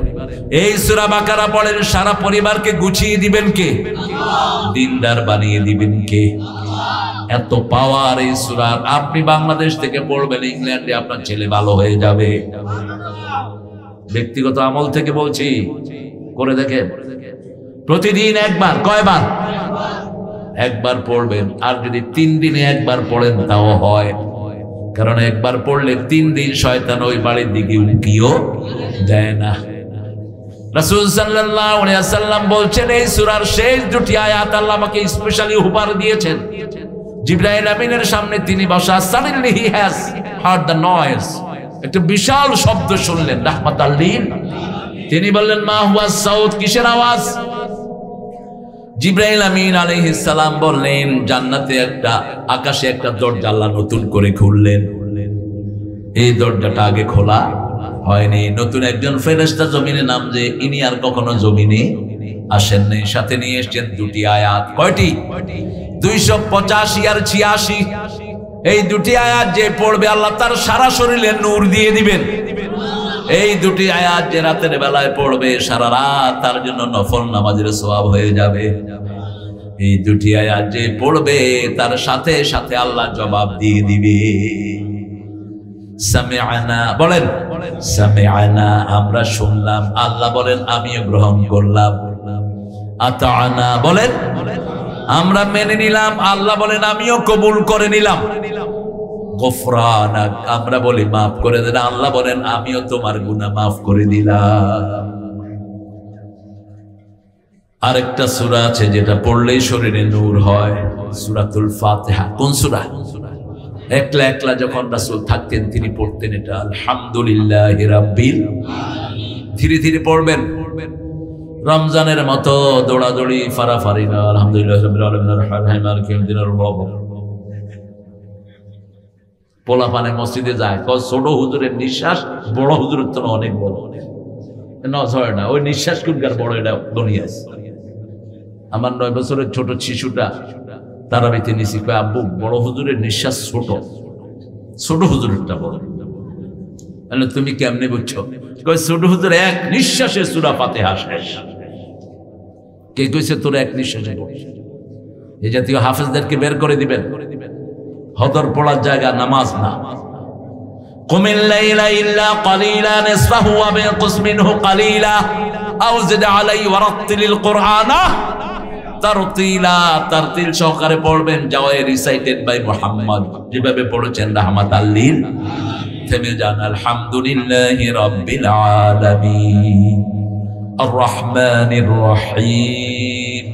এই সূরা বাকারা পড়েন, সারা পরিবারকে গুছিয়ে দিবেন কে? দিনদার বানিয়ে দিবেন কে? এত পাওয়ার এই সূরার। আপনি বাংলাদেশ থেকে পড়বেন, ইংল্যান্ডে আপনার ছেলে ভালো হয়ে যাবে। ব্যক্তিগত আমল থেকে বলছি, করে দেখেন। প্রতিদিন একবার, কয়বার? একবার পড়বেন। আর যদি 3 দিনে একবার পড়েন তাও হয়, কারণ একবার পড়লে 3 দিন শয়তান ওই বাড়ির দিকে উকিও দেয় না। রাসূল সাল্লাল্লাহু আলাইহি ওয়াসাল্লাম বলছেন, এই সূরার শেষ 2টি আয়াত আল্লাহ আমাকে স্পেশালি উপহার দিয়েছেন। জিবরাইল আমিনের সামনে তিনি বসা। Suddenly he has heard the noise, একটা বিশাল শব্দ শুনলেন, রাহমাতাল লিল। তিনি বললেন, মা হুয়া সাউত, কিসের আওয়াজ? জিবরাইল আমিন আলাইহিস সালাম বললেন, জান্নাতে একটা, আকাশে একটা দরজা আল্লাহ নতুন করে খুললেন। এই দরজাটা আগে খোলা হয়নি। নতুন একজন ফেরেশতা জমিনে নামছে, ইনি আর কখনো জমিনে আসেন নাই। সাথে নিয়ে এসেছেন দুটি আয়াত। কয়টি? 285 আর 86। এই দুটি আয়াত যে পড়বে আল্লাহ তার সারা শরীরে নূর দিয়ে দিবেন। এই দুটি আয়াত যে রাতের বেলায় পড়বে সারা রাত তার জন্য নফল নামাজের সওয়াব হয়ে যাবে। এই দুটি আয়াত যে পড়বে তার সাথে সাথে আল্লাহ জবাব দিয়ে দিবে। সামিআনা বলেন, সামিআনা আমরা শুনলাম, আল্লাহ বলেন আমিও গ্রহণ করলাম। আতাআনা বলেন আমরা মেনে নিলাম, আল্লাহ বলেন আমিও কবুল করে নিলাম। গফরানাক আমরা বলি মাফ করে দেন, আল্লাহ বলেন আমিও তোমার গুনাহ মাফ করে দিলাম। আরেকটা সূরা আছে যেটা পড়লেই শরীরে নূর হয়, সূরাতুল ফাতিহা। কোন সূরা? একলা একলা যখন রাসূল থাকতেন তিনি পড়তেন এটা, আলহামদুলিল্লাহি রাব্বিল আলামিন। ধীরে ধীরে পড়বেন, রমজানের মতো দৌড়াদৌড়ি ফারাফারি না। আলহামদুলিল্লাহি রাব্বিল আলামিন আর-রাহমানির রাহিম মালিকি ইয়াউমিদ্দিন আর-রব। পোলাপানে মসজিদে যায়, ছোট হুজুরের নিঃশ্বাস বড় হুজুরের তো অনেক বড় নজর না, ওই নিঃশ্বাস কোনকার বড় এটা দুনিয়া। আমার 9 বছরের ছোট শিশুটা তারাবিতে নিছি, কয় আব্বু বড় হুজুরের নিঃশ্বাস ছোট, ছোট হুজুরেরটা বড়। তুমি কেমনে বুঝছো? কয় ছোট হুজুর এক নিঃশ্বাসে সূরা ফাতিহা শেষ। কে কইছে তোর এক নিঃশ্বাসে? এই জাতীয় হাফেজদেরকে বের করে দিবেন। হদর পড়ার জায়গা নামাজ না। কুমিল লাইলা ইল্লা কালিলা নিসফাহু ওয়া বিনকুস মিনহু কালিলা আও জিদ আলাইহি ওয়া রাত্তিলিল কুরআনা তারতিলা। তারতিল সহকারে পড়বেন, যাওয়ায় রিসাইটেড বাই মুহাম্মদ, যেভাবে পড়েছেন রাহমাতাল লিল। থেমে যান। আলহামদুলিল্লাহি রাব্বিল আলামিন আর রহমানির রহিম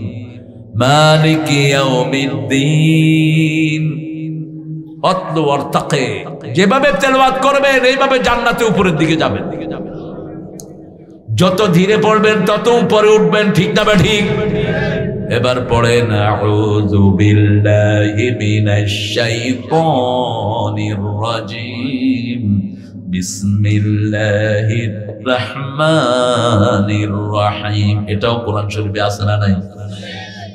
মালিকি ইয়াউমিদ্দিন। অতলু ওয়ারতাকি, যেভাবে তেলাওয়াত করবেন এইভাবে জান্নাতে উপরের দিকে যাবেন। যত ধীরে পড়বেন তত উপরে উঠবেন, ঠিক না ঠিক? এবার পড়েন আউযু বিল্লাহি মিনাশ শাইতানির রাজিম বিসমিল্লাহির রহমানির রহিম। এটাও কোরআন শরীফে আছে না নাই?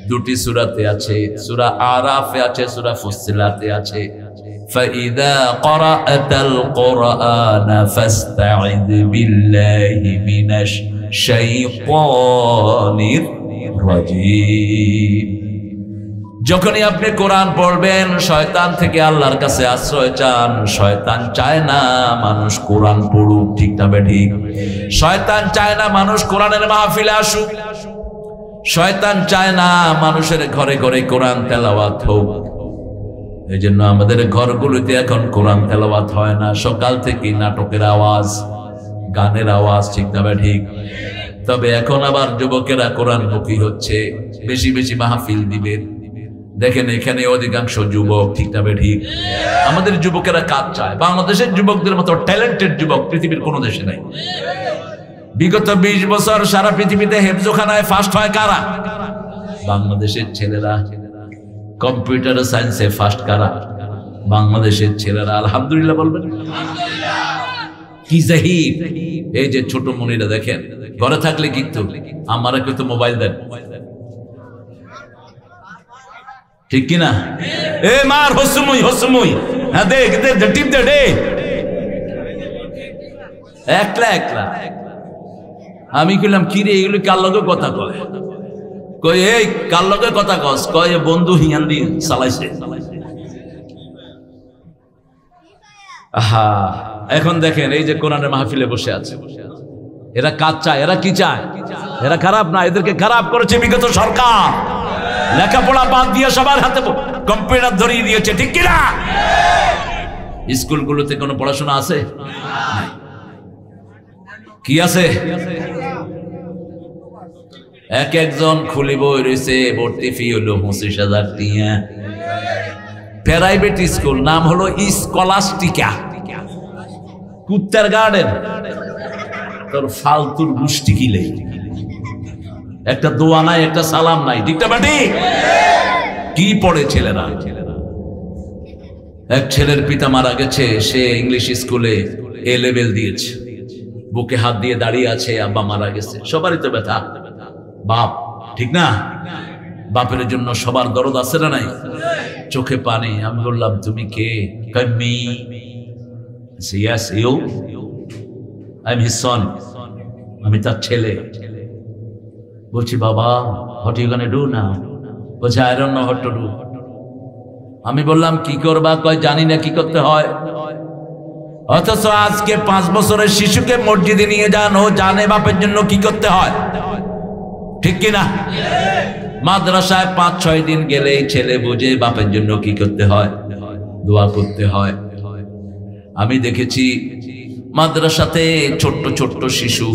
দুটি সূরাতে আছে, সূরা আরাফে আছে, সূরা ফুসসিলাতে আছে। فإذا قرأت القرآن فاستعذ بالله من الشيطان الرجيم। যখনই আপনি কোরআন পড়বেন শয়তান থেকে আল্লাহর কাছে আশ্রয় চান। শয়তান চায় না মানুষ কোরআন পড়ুক, ঠিক না ঠিক? শয়তান চায় না মানুষ কোরআনের মাহফিলে আসুক। শয়তান চায় না মানুষের ঘরে ঘরে কোরআন তেলাওয়াত হোক। এই জন্য আমাদের ঘরগুলোতে এখন কোরআন তেলাওয়াত হয় না। সকাল থেকে নাটকের আওয়াজ, গানের আওয়াজ, ঠিক না ঠিক? তবে এখন আবার যুবকেরা কোরআনমুখী হচ্ছে, বেশি বেশি মাহফিল দিবেন। দেখেন এখানে অধিকাংশ যুবক, ঠিক না ঠিক? আমাদের যুবকেরা কাজ চায়। বাংলাদেশের যুবকদের মতো ট্যালেন্টেড যুবক পৃথিবীর কোনো দেশে নাই। বিগত 20 বছর সারা পৃথিবীতে হেফজোখানায় ফার্স্ট হয় কারা? বাংলাদেশের ছেলেরা। কম্পিউটার সায়েন্সে ফার্স্ট কারা? বাংলাদেশের ছেলেরা। আলহামদুলিল্লাহ বলবেন। কি জাহিদ! এই যে ছোট মনিরা দেখেন, ঘরে থাকলে কিন্তু আমারা কিন্তু মোবাইল দেন, ঠিক কিনা? এ মার হসুমুই হসুমুই, হ্যাঁ দেখ দেখ টিপ দে ডে, একলা একলা। আমি কইলাম কি রে এগুলো কার লগে কথা কয়? কই এই কার লগে কথা কস? কয় বন্ধু হিয়ান দি চালাইছে। আহা, এখন দেখেন এই যে কোরআনের মাহফিলে বসে আছে, এরা কাজ চায়। এরা কি চায়? এরা খারাপ না, এদেরকে খারাপ করেছে বিগত সরকার। লেখাপড়া বাদ দিয়ে সবার হাতে কম্পিউটার ধরিয়ে দিয়েছে, ঠিক কিনা? স্কুলগুলোতে কোনো পড়াশোনা আছে? কি আছে? এক একজন খুলি বই রয়েছে, ভর্তি ফি হলো 25,000 টিয়া। প্রাইভেট স্কুল, নাম হলো স্কলাস্টিকা, কুত্তার গার্ডেন। তোর ফালতুর গোষ্ঠী কিলে, একটা দোয়া নাই, একটা সালাম নাই, ঠিক না বাটি? কি পড়ে ছেলেরা? এক ছেলের পিতা মারা গেছে, সে ইংলিশ স্কুলে এ লেভেল দিয়েছে, বুকে হাত দিয়ে দাঁড়িয়ে আছে, আব্বা মারা গেছে। সবারই তো ব্যথা, বাপ, ঠিক না? বাপের জন্য সবার দরদ আছে না নাই? চোখে পানি। আমি বললাম তুমি কে? আমি তার ছেলে। বলছি বাবা, what you gonna do now? বলছে I don't know what to do. আমি বললাম কি করবা? কয় জানি না কি করতে হয়। অথচ আজকে 5 বছরের শিশুকে মসজিদে নিয়ে যান, ও জানে বাপের জন্য কি করতে হয়, ঠিক কিনা? মাদ্রাসায় 5-6 দিন গেলেই ছেলে বুঝে বাপের জন্য কি করতে হয়, দোয়া করতে হয়। আমি দেখেছি মাদ্রাসাতে ছোট্ট ছোট্ট শিশু,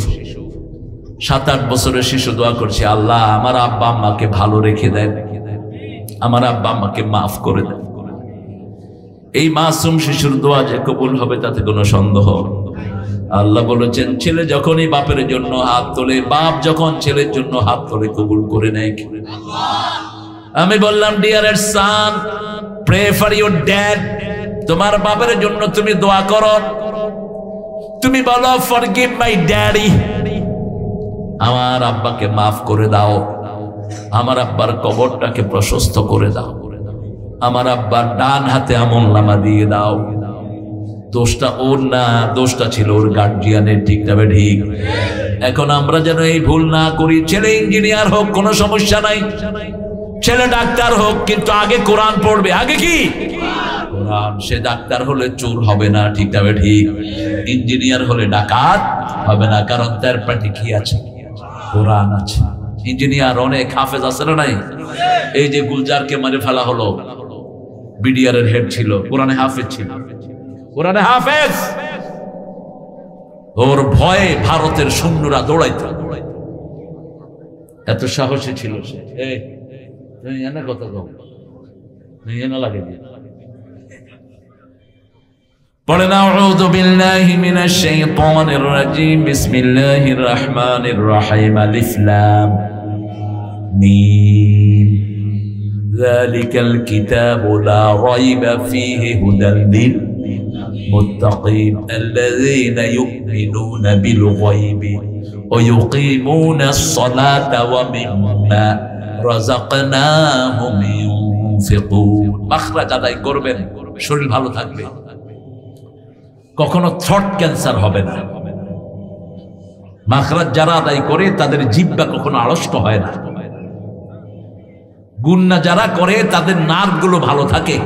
7-8 বছরের শিশু দোয়া করছে, আল্লাহ আমার আব্বা আম্মাকে ভালো রেখে দেন, আমার আব্বা আম্মাকে মাফ করে দেন। এই মাসুম শিশুর দোয়া যে কবুল হবে তাতে কোনো সন্দেহ। আল্লাহ বলেছেন ছেলে যখনই বাপের জন্য হাত তোলে, বাপ যখন ছেলের জন্য হাত তোলে, কবুল করে নেয়। আমি বললাম dear son, pray for your dad. তোমার বাপের জন্য তুমি দোয়া করো, তুমি বলো ফরগিভ মাই ড্যাডি, আমার আব্বাকে মাফ করে দাও, আমার আব্বার কবরটাকে প্রশস্ত করে দাও, আমার আব্বার ডান হাতে আমলনামা দিয়ে দাও। দোষটা ওর না, দোষটা ছিল ওর গার্জিয়ানের, ঠিক তবে ঠিক। এখন আমরা যেন এই ভুল না করি। ছেলে ইঞ্জিনিয়ার হোক কোনো সমস্যা নাই, ছেলে ডাক্তার হোক, কিন্তু আগে কোরআন পড়বে। আগে কি কোরআন। সে ডাক্তার হলে চোর হবে না, ঠিক তবে ঠিক। ইঞ্জিনিয়ার হলে ডাকাত হবে না, কারণ তার পার্টি কি আছে? কোরআন আছে। ইঞ্জিনিয়ার অনেক হাফেজ আছে না নাই? এই যে গুলজারকে মারে ফেলা হলো, বিডিআর এর হেড ছিল, কোরআনে হাফেজ ছিল, কোরআনে হাফেজ। ওর ভয়ে ভারতের সৈন্যরা দৌড়াইত, এত সাহসী ছিল সে। এনে কত কম এনে লাগে পড়ে না। আউযু বিল্লাহি মিনাশ শাইতানির রাজীম, বিসমিল্লাহির রহমানির রহিম, আলিফ লাম মিম, যালিকাল কিতাবু লা রাইবা ফীহি হুদাল লিল মুত্তাকিন আল্লাযীনা ইউমিনুনা বিল গায়বি ওয়া ইউকিমুনাস সালাতা ওয়া মিম্মা রাযাকনাহুম ইউনফিকুন। মাখরাজ আদায় করবেন, শরীর ভালো থাকবে, কখনো থ্রট ক্যান্সার হবে না। মাখরাজ যারা আদায় করে তাদের জিহ্বা কখনো আড়ষ্ট হয় না। গুন্না যারা করে তাদের নার্ভগুলো ভালো থাকে।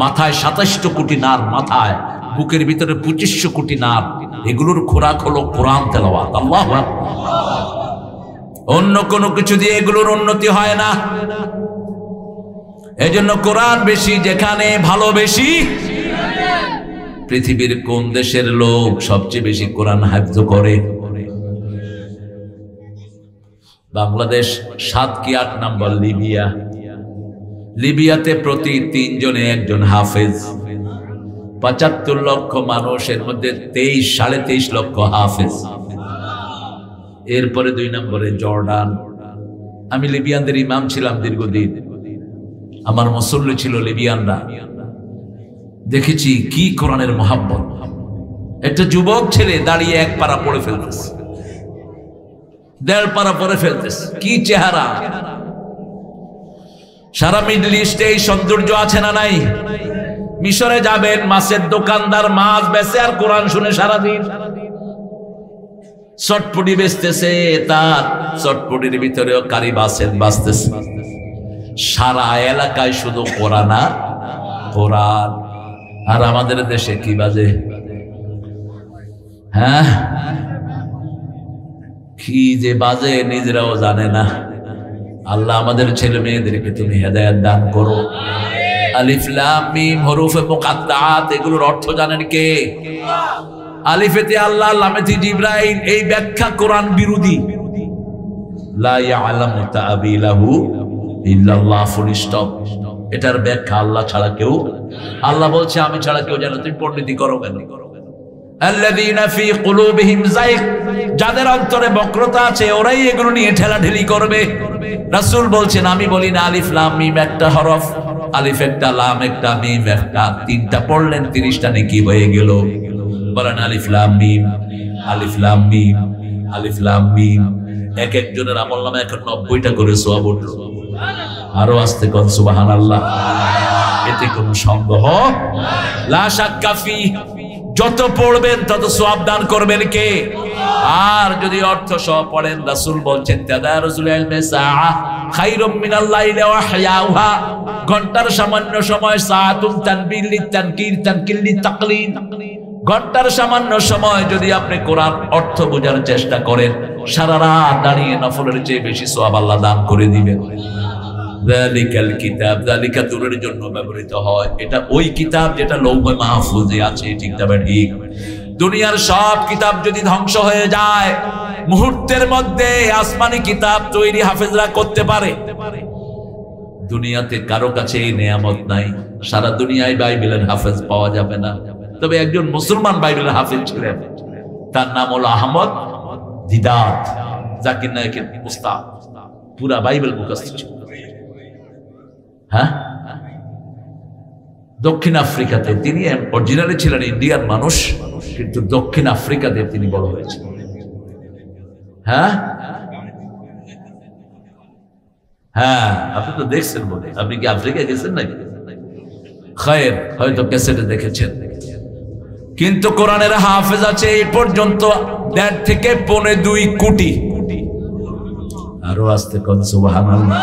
মাথায় 27 কোটি নার্ভ, মাথায় বুকের ভিতরে 2500 কোটি নার্ভ। এগুলোর খোরাক হলো কোরআন তেলাওয়াত। আল্লাহু আকবার। অন্য কোনো কিছু দিয়ে এগুলোর উন্নতি হয় না। এজন্য কোরআন বেশি যেখানে ভালো বেশি। পৃথিবীর কোন দেশের লোক সবচেয়ে বেশি কোরআন হাফজ করে? বাংলাদেশ 7 কি 8 নম্বর। লিবিয়া, লিবিয়াতে প্রতি 3 জনে 1 জন হাফেজ। 75 লক্ষ মানুষের মধ্যে 23-23.5 লক্ষ হাফেজ। এরপরে 2 নম্বরে জর্ডান। আমি লিবিয়ানদের ইমাম ছিলাম দীর্ঘদিন, আমার মুসল্লি ছিল লিবিয়ানরা। দেখেছি কি কোরআনের মহাব্বত। একটা যুবক ছেলে দাঁড়িয়ে 1 পারা পড়ে ফেলতেছে, 1.5 পারা পড়ে ফেলতেছে, কি চেহারা! সারা মিডল ইস্টে এই সৌন্দর্য আছে না নাই? মিশরে যাবেন, মাছের দোকানদার মাছ বেচে আর কোরআন শুনে সারাদিন। চটপটি বেচতেছে, তার চটপটির ভিতরেও কারি বাসের বাঁচতেছে। সারা এলাকায় শুধু কোরআন আর কোরআন। আর আমাদের দেশে কি বাজে? হ্যাঁ, কি যে বাজে নিজেরাও জানে না। আল্লাহ আমাদের ছেলে মেয়েদেরকে তুমি হেদায়েত দান করো। আলিফ লাম মিম হরুফে মুকাত্তাআত, এগুলোর অর্থ জানেন কে? আলিফেতে আল্লাহ, লামেতে জিবরাইল। এই ব্যাখ্যা কোরআন বিরোধী। লা ইয়ালামু তা'বিলাহু ইল্লাল্লাহ, ফুল স্টপ। এটার ব্যাখ্যা আল্লাহ ছাড়া কেউ, আল্লাহ বলছে আমি ছাড়া কেউ জানো, তুমি পণ্ডিতি করো কেন? আল্লাযীনা ফী কুলূবিহিম যায়গ, যাদের অন্তরে বক্রতা আছে ওরাই এগুলো নিয়ে ঠেলাঠেলি করবে। রাসূল বলছেন আমি বলি না আলিফ লাম মিম একটা হরফ, আলিফ একটা লাম একটা মিম একটা, তিনটা পড়লেন 30টা নেকি হয়ে গেল। বলেন আলিফ লাম মিম, আলিফ লাম মিম, আলিফ লাম মিম। এক একজনের আমলনামায় এখন 90টা করে সওয়াব উঠলো। আরো আস্তে কোন সুবহানাল্লাহ। এতে কোনো সন্দেহ লা শাক্কা ফি, যত পড়বেন তত সওয়াব দান করবেন কে? আর যদি অর্থ সহ পড়েন, রাসূল বলছেন তাদারুসুল ইলমি সাআহ খায়রুম মিনাল লাইলি ওয়া হিয়াউহা, ঘন্টার সামান্য সময় সাআতুন তানবিল লিতানকির তানকিল লিতাকলিল, ঘন্টার সামান্য সময় যদি আপনি কোরআন অর্থ বোঝার চেষ্টা করেন, সারা রাত দাঁড়িয়ে নফলের চেয়ে বেশি সওয়াব আল্লাহ দান করে দিবেন। যালিকাল কিতাব, যালিকা দূরের জন্য ব্যবহৃত হয়, এটা ওই কিতাব যেটা লৌহে মাহফুজে আছে, ঠিক না ঠিক? দুনিয়ার সব কিতাব যদি ধ্বংস হয়ে যায়, মুহূর্তের মধ্যে আসমানি কিতাব তৈরি হাফেজরা করতে পারে। দুনিয়াতে কারো কাছে এই নেয়ামত নাই, সারা দুনিয়ায় বাইবেলের হাফেজ পাওয়া যাবে না। তবে একজন মুসলমান বাইবেলের হাফেজ ছিলেন, তার নাম হলো আহমদ দিদাত, জাকির নায়েকের উস্তাদ, পুরা বাইবেল মুখস্থ ছিল। হ্যাঁ, দক্ষিণ আফ্রিকাতে তিনি অরিজিনালি ছিলেন ইন্ডিয়ান মানুষ, কিন্তু দক্ষিণ আফ্রিকাতে তিনি বড় হয়েছেন। হ্যাঁ হ্যাঁ, আপনি তো দেখছেন বলে, আপনি কি আফ্রিকা গেছেন নাকি? খায়ের, হয়তো ক্যাসেটে দেখেছেন। কিন্তু কোরআনের হাফেজ আছে এই পর্যন্ত 1.5 থেকে 2.25 কোটি। আরো আস্তে কোন সুবহানাল্লাহ।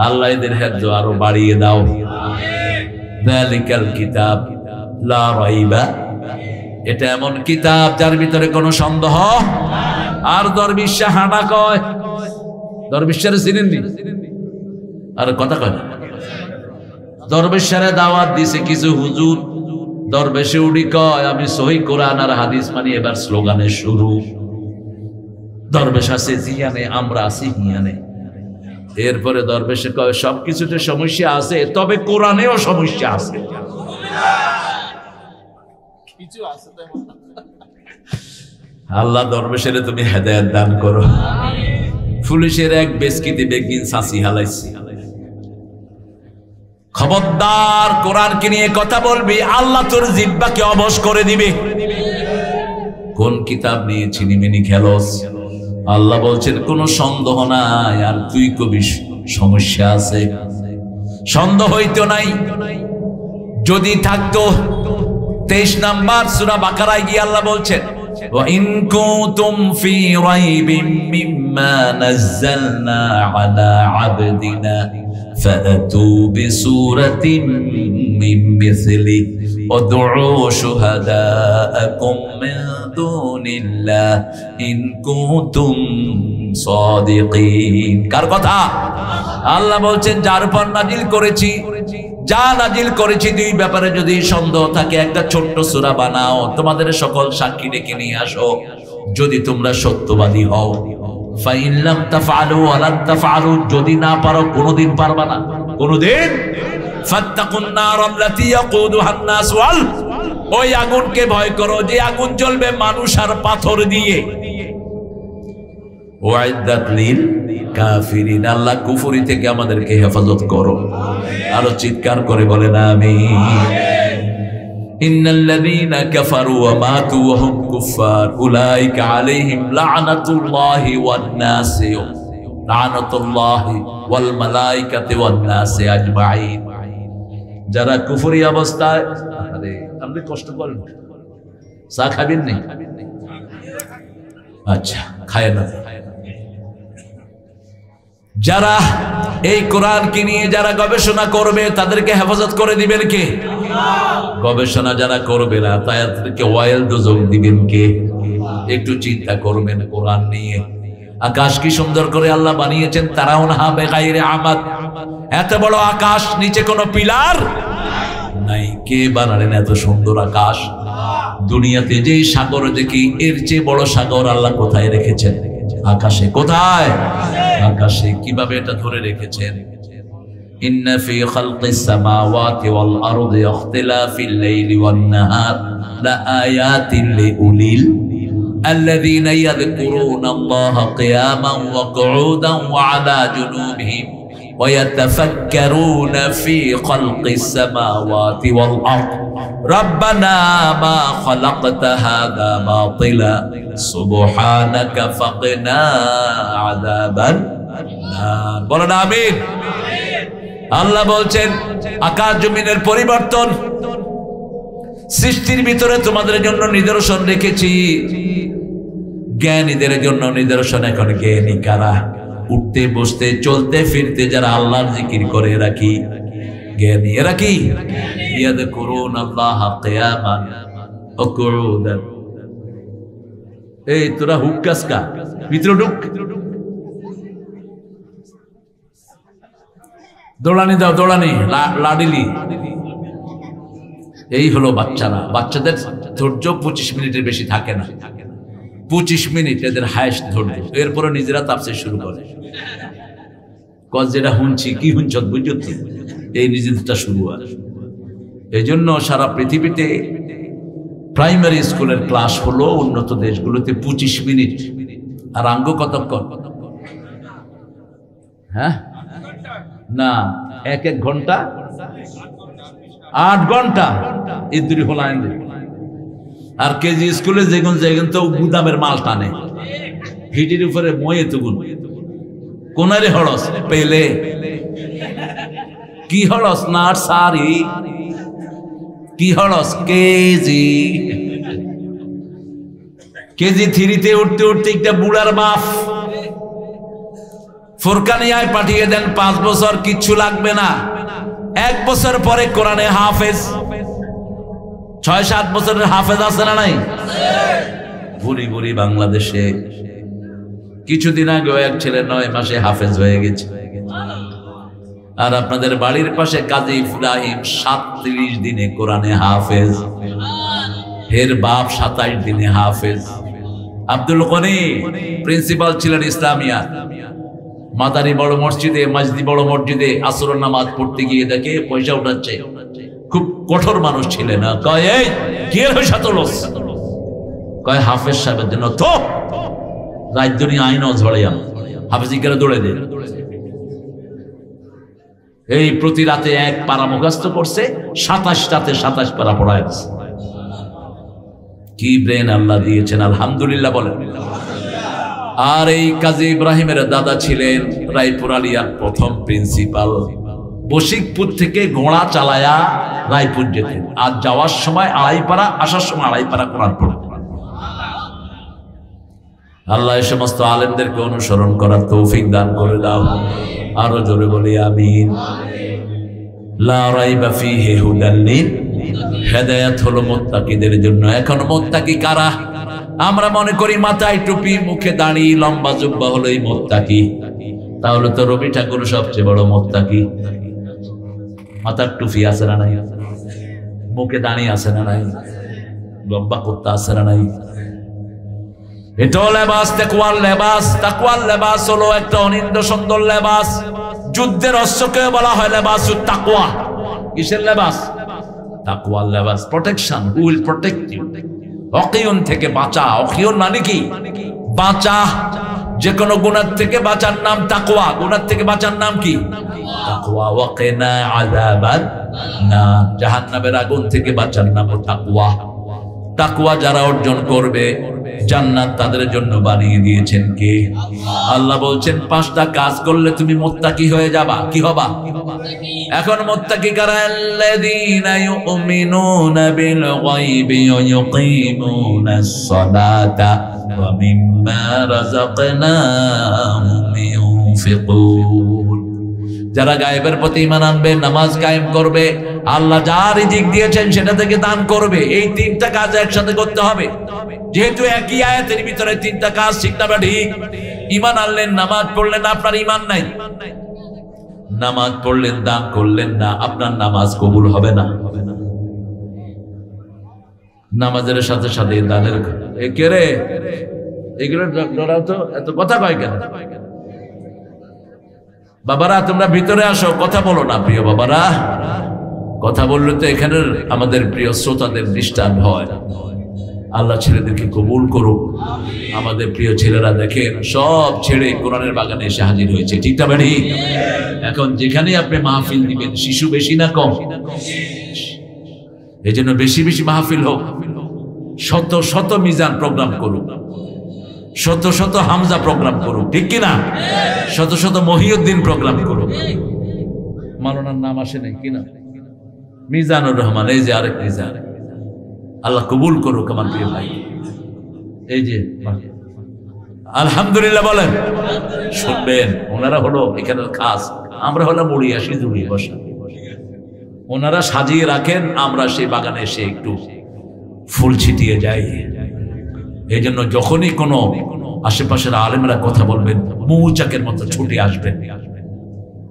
আল্লাহ এদের হেফজ আরো বাড়িয়ে দাও। যালিকাল কিতাব লা রাইবা, এটা এমন কিতাব যার ভিতরে কোনো সন্দেহ। আর দরবেশ হানা কয়, দরবেশের চিনেননি? আর কথা কয় না। দরবেশের দাওয়াত দিছে কিছু হুজুর, দরবেশে উঠি কয় আমি সহি কোরআন আর হাদিস মানি, এবার স্লোগানের শুরু। দরবেশ আছে জিয়ানে, আমরা আছি হিয়ানে। এরপরে দরবেশে কয় সবকিছুতে সমস্যা আছে, তবে কোরআনেও সমস্যা আছে। আল্লাহ দরবেশের তুমি হেদায়েত দান করো। পুলিশের এক বেসকিতে বেগিন সাঁচি হালাইছি, খবরদার কোরআনকে নিয়ে কথা বলবি, আল্লাহ তোর জিহ্বাকে অবশ করে দিবে। কোন কিতাব নিয়ে ছিনিমিনি খেলস? আল্লাহ বলছেন কোনো সন্দেহ নাই, আর তুই কবি সমস্যা আছে। সন্দেহ হইতো নাই, যদি থাকতো 23 নাম্বার সূরা বাকারায় গিয়ে আল্লাহ বলছেন ওয়া ইন কুনতুম ফি রাইবিম মিম্মা নাযালনা আলা আবদিনা ফাতু বিসূরাতিন মিন মিসলি ওয়াদউ শুহাদাআকুম মিন দুনিল্লাহ ইন কুনতুম সাদিকিন। কার কথা? আল্লাহ বলছেন যার উপর নাজিল করেছি, যা নাজিল করেছি দুই ব্যাপারে যদি সন্দেহ থাকে, একটা ছোট্ট সূরা বানাও, তোমাদের সকল সাক্ষী ডেকে নিয়ে আসো, যদি তোমরা সত্যবাদী হও। ফাইন লাম তাফআলু ওয়া লান তাফআলু, যদি না পারো, কোনোদিন পারবা না, কোনোদিন। ফাত্তাকুন নার আল্লাতী ইয়াকুদুহা আন-নাস ওয়াল, ওই আগুনকে ভয় করো যে আগুন জ্বলবে মানুষ আর পাথর দিয়ে। ওয়াইদাত লিল কাফিরিন, আল্লাহ কুফরি থেকে আমাদেরকে হেফাজত করো। আরো চিৎকার করে বলেন আমিন। ইন্নাল্লাযীনা কাফারু ওয়া মাতু ওয়া হুম কুফার উলাইকা আলাইহিম লা'নাতুল্লাহি ওয়ান নাসি লা'নাতুল্লাহি ওয়াল মালায়েকাতি ওয়ান নাসি আজমাইন। যারা কুফরি অবস্থায়, আরে আপনি কষ্ট করেন, চা খাবেন না? আচ্ছা, খায় না। যারা এই কোরআনকে নিয়ে যারা গবেষণা করবে তাদেরকে হেফাজত করে দিবেন কে? গবেষণা যারা করবে না তাদেরকে ওয়াইল দোজক দিবেন কে? একটু চিন্তা করবেন কোরআন নিয়ে। আকাশ কি সুন্দর করে আল্লাহ বানিয়েছেন, তারাউনহা বিগাইরি আমাদ। এত বড় আকাশ, নিচে কোনো পিলার নাই। কে বানালেন এত সুন্দর আকাশ? দুনিয়াতে যেই সাগর দেখি, এর চেয়ে বড় সাগর আল্লাহ কোথায় রেখেছেন? আকাশে। কোথায়? আকাশে। কিভাবে এটা ধরে রেখেছেন? ইন্না ফি খালকিস সামাওয়াতি ওয়াল আরদি ইখতিলাফিল লাইলি ওয়ান নাহার লাআয়াতিন লিউলিল আল্লাযীনা ইয়াযকুরুনা আল্লাহা কিয়ামান ওয়া কুউদান ওয়া আলা জুনুবিহিম ওয়া ইয়াতাফাক্কারুনা ফি খালকিস সামাওয়াতি ওয়াল আরদ রাব্বানা মা খালাকতা হাযা বাতিলা সুবহানাকা ফাকিনা আযাবান নার। বলেন আমিন। আল্লাহ বলছেন আকাশ জমিনের পরিবর্তন, সৃষ্টির ভিতরে তোমাদের জন্য নিদর্শন রেখেছি, জ্ঞানীদের জন্য নিদর্শন। এখন জ্ঞানী কারা? উঠতে বসতে চলতে ফিরতে যারা আল্লাহর জিকির করে এরা কি জ্ঞানী? এরা কি? ইয়াযকুরুনাল্লাহা কিয়ামান ওয়া কুউদান। এই তোরা হুক্কাসকা ভিতরে ঢুক, দৌড়ানি দাও, দৌড়ানি লাডিলি। এই হলো বাচ্চারা। বাচ্চাদের ধৈর্য 25 মিনিটের বেশি থাকে না। 25 মিনিট এদের হায়েস্ট ধৈর্য। এরপরে নিজেরা তাফসীর শুরু করে। কজ যেটা শুনছি কি শুনছ বুঝছি, এই নিজেদেরটা শুরু হয়। এই জন্য সারা পৃথিবীতে প্রাইমারি স্কুলের ক্লাস হলো উন্নত দেশগুলোতে 25 মিনিট। আর আঙ্গ কতক্ষণ? হ্যাঁ না, 1 ঘন্টা 8 ঘন্টা ইদুরি হল। আর কেজি স্কুলে যেগুন যেগুন তো গুদামের মাল টানে, হিটির উপরে ময়ে তুগুন কোনারে হড়স পেলে কি হড়স নার্সারি, কি হড়স কেজি। কেজি 3-তে উঠতে উঠতে একটা বুড়ার বাপ ফুরকানিয়ায় পাঠিয়ে দেন। 5 বছর কিচ্ছু লাগবে না, 1 বছর পরে কোরআনে হাফেজ। 6-7 বছরের হাফেজ আছে না নাই? বুড়ি বুড়ি বাংলাদেশে কিছুদিন আগে এক ছেলে 9 মাসে হাফেজ হয়ে গেছে। আর আপনাদের বাড়ির পাশে কাজী ইব্রাহিম 37 দিনে কোরআনে হাফেজ, এর বাপ 27 দিনে হাফেজ। আব্দুল গনি প্রিন্সিপাল ছিলেন ইসলামিয়া, মাদারি বড় মসজিদে, মাসজিদ বড় মসজিদে আসরের নামাজ পড়তে গিয়ে দেখে পয়সা উঠাচ্ছে। খুব কঠোর মানুষ ছিলেন। কয় এই কি পয়সা তোলস? কয় হাফেজ সাহেবের জন্য। তো রাজধানী আইনও ঝড়ে হাফেজ করে দৌড়ে দেন। এই প্রতি রাতে 1 পারা মুখস্থ করছে, 27 রাতে 27 পারা পড়ায় দিচ্ছে। কি ব্রেন আল্লাহ দিয়েছেন, আলহামদুলিল্লাহ বলেন। আর এই কাজী ইব্রাহিমের দাদা ছিলেন রায়পুর আলিয়ার প্রথম প্রিন্সিপাল। বশিকপুর থেকে ঘোড়া চালায়া রায়পুর যেতেন, আর যাওয়ার সময় 2.5 পারা, আসার সময় 2.5 পারা কোরআন পড়তেন। আল্লাহ এই সমস্ত আলেমদেরকে অনুসরণ করার তৌফিক দান করে দাও। আরো জোরে বলি আমিন। লা রাইবা ফীহি হুদাল লিল, হেদায়েত হলো মুত্তাকিদের জন্য। এখন মুত্তাকি কারা? আমরা মনে করি মাথায় টুপি, মুখে দাড়ি, লম্বা জুব্বা হলোই মুত্তাকি। তাহলে তো রবি ঠাকুর সবচেয়ে বড় মুত্তাকি। মাথার টুপি আছে না নাই? মুখে দাড়ি আছে না নাই? লম্বা কুত্তা আছে না নাই? এটাও লেবাস, তাকওয়ার লেবাস। তাকওয়ার লেবাস হলো একটা অনিন্দ সুন্দর লেবাস। যুদ্ধের অস্ত্রকে বলা হয় লেবাসুত তাকওয়া। কিসের লেবাস? তাকওয়ার লেবাস। Protection, who will protect you. অকিয়ন থেকে বাঁচা। অকিয়ন মানে কি? বাঁচা। যে কোনো গুনাহ থেকে বাঁচার নাম তাকওয়া। গুনাহ থেকে বাঁচার নাম কি? তাকওয়া। ওয়াকিনা আযাবান নার, জাহান্নামের আগুন থেকে বাঁচার নাম তাকওয়া। তাকওয়া যারা অর্জন করবে জান্নাত তাদের জন্য বানিয়ে দিয়েছেন কে? আল্লাহ বলছেন 5টা কাজ করলে তুমি মুত্তাকি হয়ে যাবা। কি হবা? এখন মুত্তাকি কারা? আল্লাযীনা ইউমিনুনা বিল গায়বি ওয়া ইউকিমুনাস সালাতা ওয়া মিম্মা রাযাকনাহুম ইউনফিকুন। যারা গায়েবের প্রতি ঈমান আনবে, নামাজ কায়েম করবে, আল্লাহ যা রিজিক দিয়েছেন সেটা থেকে দান করবে। এই 3টা কাজ একসাথে করতে হবে। যেহেতু একই আয়াতের ভিতরে 3টা কাজ, ঠিক না ঠিক? ঈমান আনলেন, নামাজ পড়লেন, আপনার ঈমান নাই। নামাজ পড়লেন, দান করলেন না, আপনার নামাজ কবুল হবে না। নামাজের সাথে সাথে দানের কে রে? এগুলো ডরাও তো, এত কথা কয় কেন? বাবারা তোমরা ভিতরে আসো, কথা বলো না প্রিয় বাবারা, কথা বললে তো এখানের আমাদের প্রিয় শ্রোতাদের ডিস্টার্ব হয়। আল্লাহ ছেলেদেরকে কবুল করুক। আমাদের প্রিয় ছেলেরা দেখেন সব ছেড়ে কোরআনের বাগানে এসে হাজির হয়েছে, ঠিক না ভাই? এখন যেখানে আপনি মাহফিল দিবেন, শিশু বেশি না কম? এই জন্য বেশি বেশি মাহফিল হোক, শত শত মিজান প্রোগ্রাম করুক, শত শত হামজা প্রোগ্রাম করুক, ঠিক কিনা? শত শত মহিউদ্দিন প্রোগ্রাম করুক। মাওলানার নাম আসে নাই কিনা? মিজানুর রহমান, এই যে আরেক মিজান। আল্লাহ কবুল করুক আমার প্রিয় ভাই। এই যে আলহামদুলিল্লাহ বলেন। শুনবেন, ওনারা হলো এখানে খাস, আমরা হলাম মুড়িয়া সিঁদুরি বসা। ওনারা সাজিয়ে রাখেন, আমরা সেই বাগানে এসে একটু ফুল ছিটিয়ে যাই। এই জন্য যখনই কোনো আশেপাশের আলেমরা কথা বলবেন, মৌচাকের মতো ছুটে আসবেন।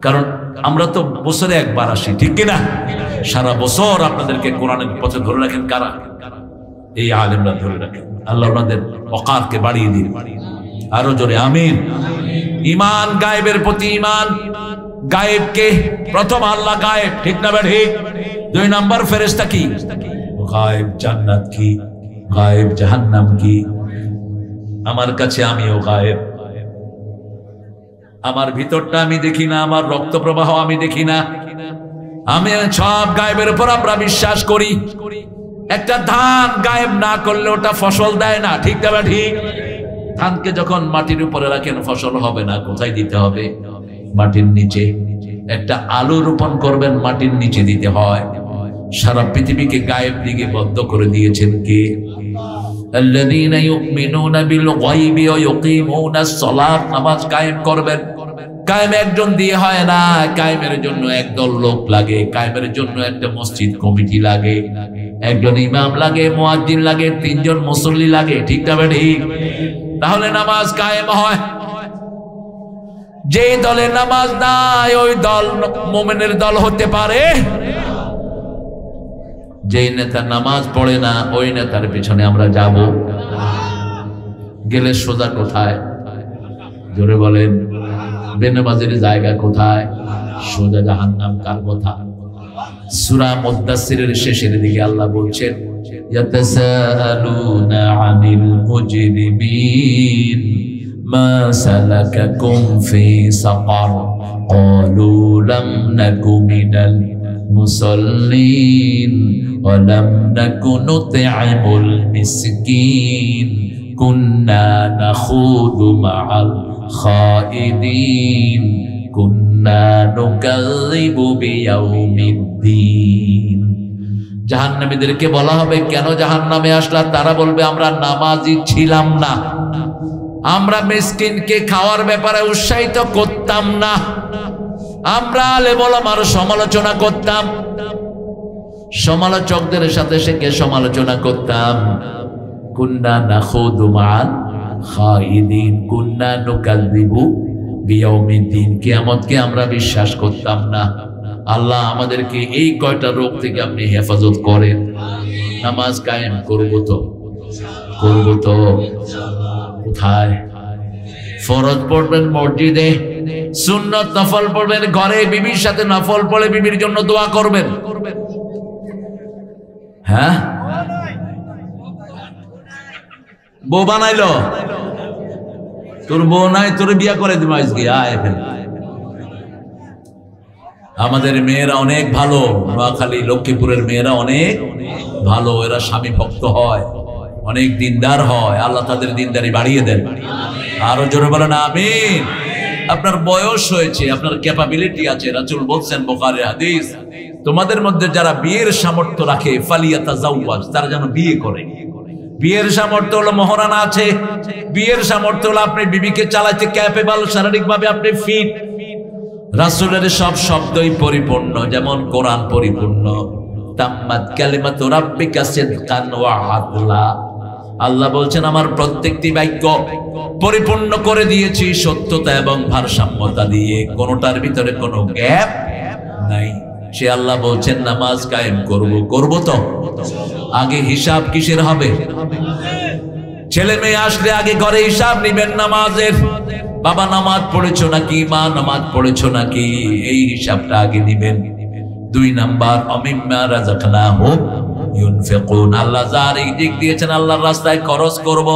কারণ আমরা তো বছরে একবার আসি, ঠিক কিনা? সারা বছর আপনাদেরকে কোরআনের পথে ধরে রাখেন কারা? এই আলেমরা ধরে রাখেন। আল্লাহ ওনাদের ওকারকে বাড়িয়ে দিন। আরো জোরে আমিন। ঈমান, গায়েবের প্রতি ঈমান। গায়েবকে প্রথম আল্লাহ গায়েব, ঠিক না ঠিক? 2 নাম্বার ফেরেশতা কি? গায়েব জান্নাত কি, গায়েব জাহান্নাম কি। আমার কাছে আমিও গায়েব। আমার ভিতরটা আমি দেখি না, আমার রক্ত প্রবাহ আমি দেখি না। আমি সব গায়েবের উপর আমরা বিশ্বাস করি। একটা ধান গায়েব না করলে ওটা ফসল দেয় না, ঠিক না ঠিক? ধানকে যখন মাটির উপরে রাখেন ফসল হবে না, কোথায় দিতে হবে? মাটির নিচে। একটা আলু রোপণ করবেন, মাটির নিচে দিতে হয়। সারা পৃথিবীকে গায়েব দিকে বদ্ধ করে দিয়েছেন কে? আল্লাযীনা ইউমিনুনা বিল গায়বি ওয়া ইউকিমুনাস সালাত। নামাজ কায়েম করবেন। কায়েম একজন দিয়ে হয় না, কায়েমের জন্য একদল লোক লাগে, কায়েমের জন্য একটা মসজিদ কমিটি লাগে, একজন ইমাম লাগে, মুয়াজ্জিন লাগে, 3 জন মুসল্লি লাগে, ঠিক না ঠিক? তাহলে নামাজ কায়েম হয়। যে দলে নামাজ নাই ওই দল মুমিনের দল হতে পারে। যে নেতা নামাজ পড়ে না ওই নেতার পিছনে আমরা যাব, গেলে সোজা কোথায়? জোরে বলেন। বেনামাজের জায়গা কোথায়? সোজা জাহান্নাম। কার কথা? সূরা মুদ্দাসসিরের শেষের দিকে আল্লাহ বলছেন, ইয়াতাসাআলুনা আনিল মুজরিমিন মা সালাকাকুম ফি সাকার ক্বালু লাম নাকু মিনাল মুসাল্লিন ওয়া লাম নাকু নুত'ইমুল মিসকিন কুন্না নাখুদু মা'আল খাইদিন কুন্না নুকাযযিবু বিয়াউমিদ্দিন। জাহান্নামীদেরকে বলা হবে, কেন জাহান্নামে আসলা? তারা বলবে, আমরা নামাজি ছিলাম না, আমরা মিসকিনকে খাওয়ার ব্যাপারে উৎসাহিত করতাম না, আমরা আলেম ওলামার সমালোচনা করতাম, সমালোচকদের সাথে থেকে সমালোচনা করতাম। কুন্না নাখুদু মা'আল খাইদিন কুন্না নুকাযযিবু বিয়াউমিদ্দিন। কিয়ামতকে আমরা বিশ্বাস করতাম না। আল্লাহ আমাদেরকে এই কয়টা রোগ থেকে আপনি হেফাজত করেন। নামাজ কায়েম করব তো, করব তো। কোথায়? ফরজ পড়বেন মসজিদে, সুন্নত নফল পড়বেন ঘরে, বিবির সাথে নফল পড়ে বিবির জন্য দোয়া করবেন। হ্যাঁ, বউ বানাইলো, তোর বউ নাই, তোর বিয়া করে দিবা আজকে, আয় এখানে। আমাদের মেয়েরা অনেক ভালো, নোয়াখালী লক্ষ্মীপুরের মেয়েরা অনেক ভালো। এরা স্বামী ভক্ত হয়, অনেক দিনদার হয়। আল্লাহ তাদের দিনদারি বাড়িয়ে দেন। আরো জোরে বলেন আমিন। আপনার বয়স হয়েছে, আপনার ক্যাপাবিলিটি আছে। রাসূল বলছেন বুখারীর হাদিস, তোমাদের মধ্যে যারা বিয়ের সামর্থ্য রাখে ফালিয়াতাজাওয়াজ, তারা যেন বিয়ে করে। বিয়ের সামর্থ্য হলো মহারানা আছে, বিয়ের সামর্থ্য হলো আপনি বিবিকে চালাতে ক্যাপেবল, শারীরিকভাবে আপনি ফিট। রাসূলের সব শব্দই পরিপূর্ণ, যেমন কোরআন পরিপূর্ণ। তাম্মাত কালিমাতু রাব্বিকা সিদকান ওয়া আদলা। আল্লাহ বলছেন আমার প্রত্যেকটি বাক্য পরিপূর্ণ করে দিয়েছি সত্যতা এবং ভারসাম্যতা দিয়ে, কোনটার ভিতরে কোনো গ্যাপ নাই। সে আল্লাহ বলছেন নামাজ কায়েম করব, করব তো। আগে হিসাব কিসের হবে? ছেলে মেয়ে আসলে আগে ঘরে হিসাব নিবেন নামাজের। বাবা নামাজ পড়েছো নাকি, মা নামাজ পড়েছো নাকি, এই হিসাবটা আগে দিবেন। 2 নাম্বার অমিম্মা রাযাকনাহুম ইউনফিকুন, আল্লাহ যার রিজিক দিয়েছেন আল্লাহর রাস্তায় খরচ করব।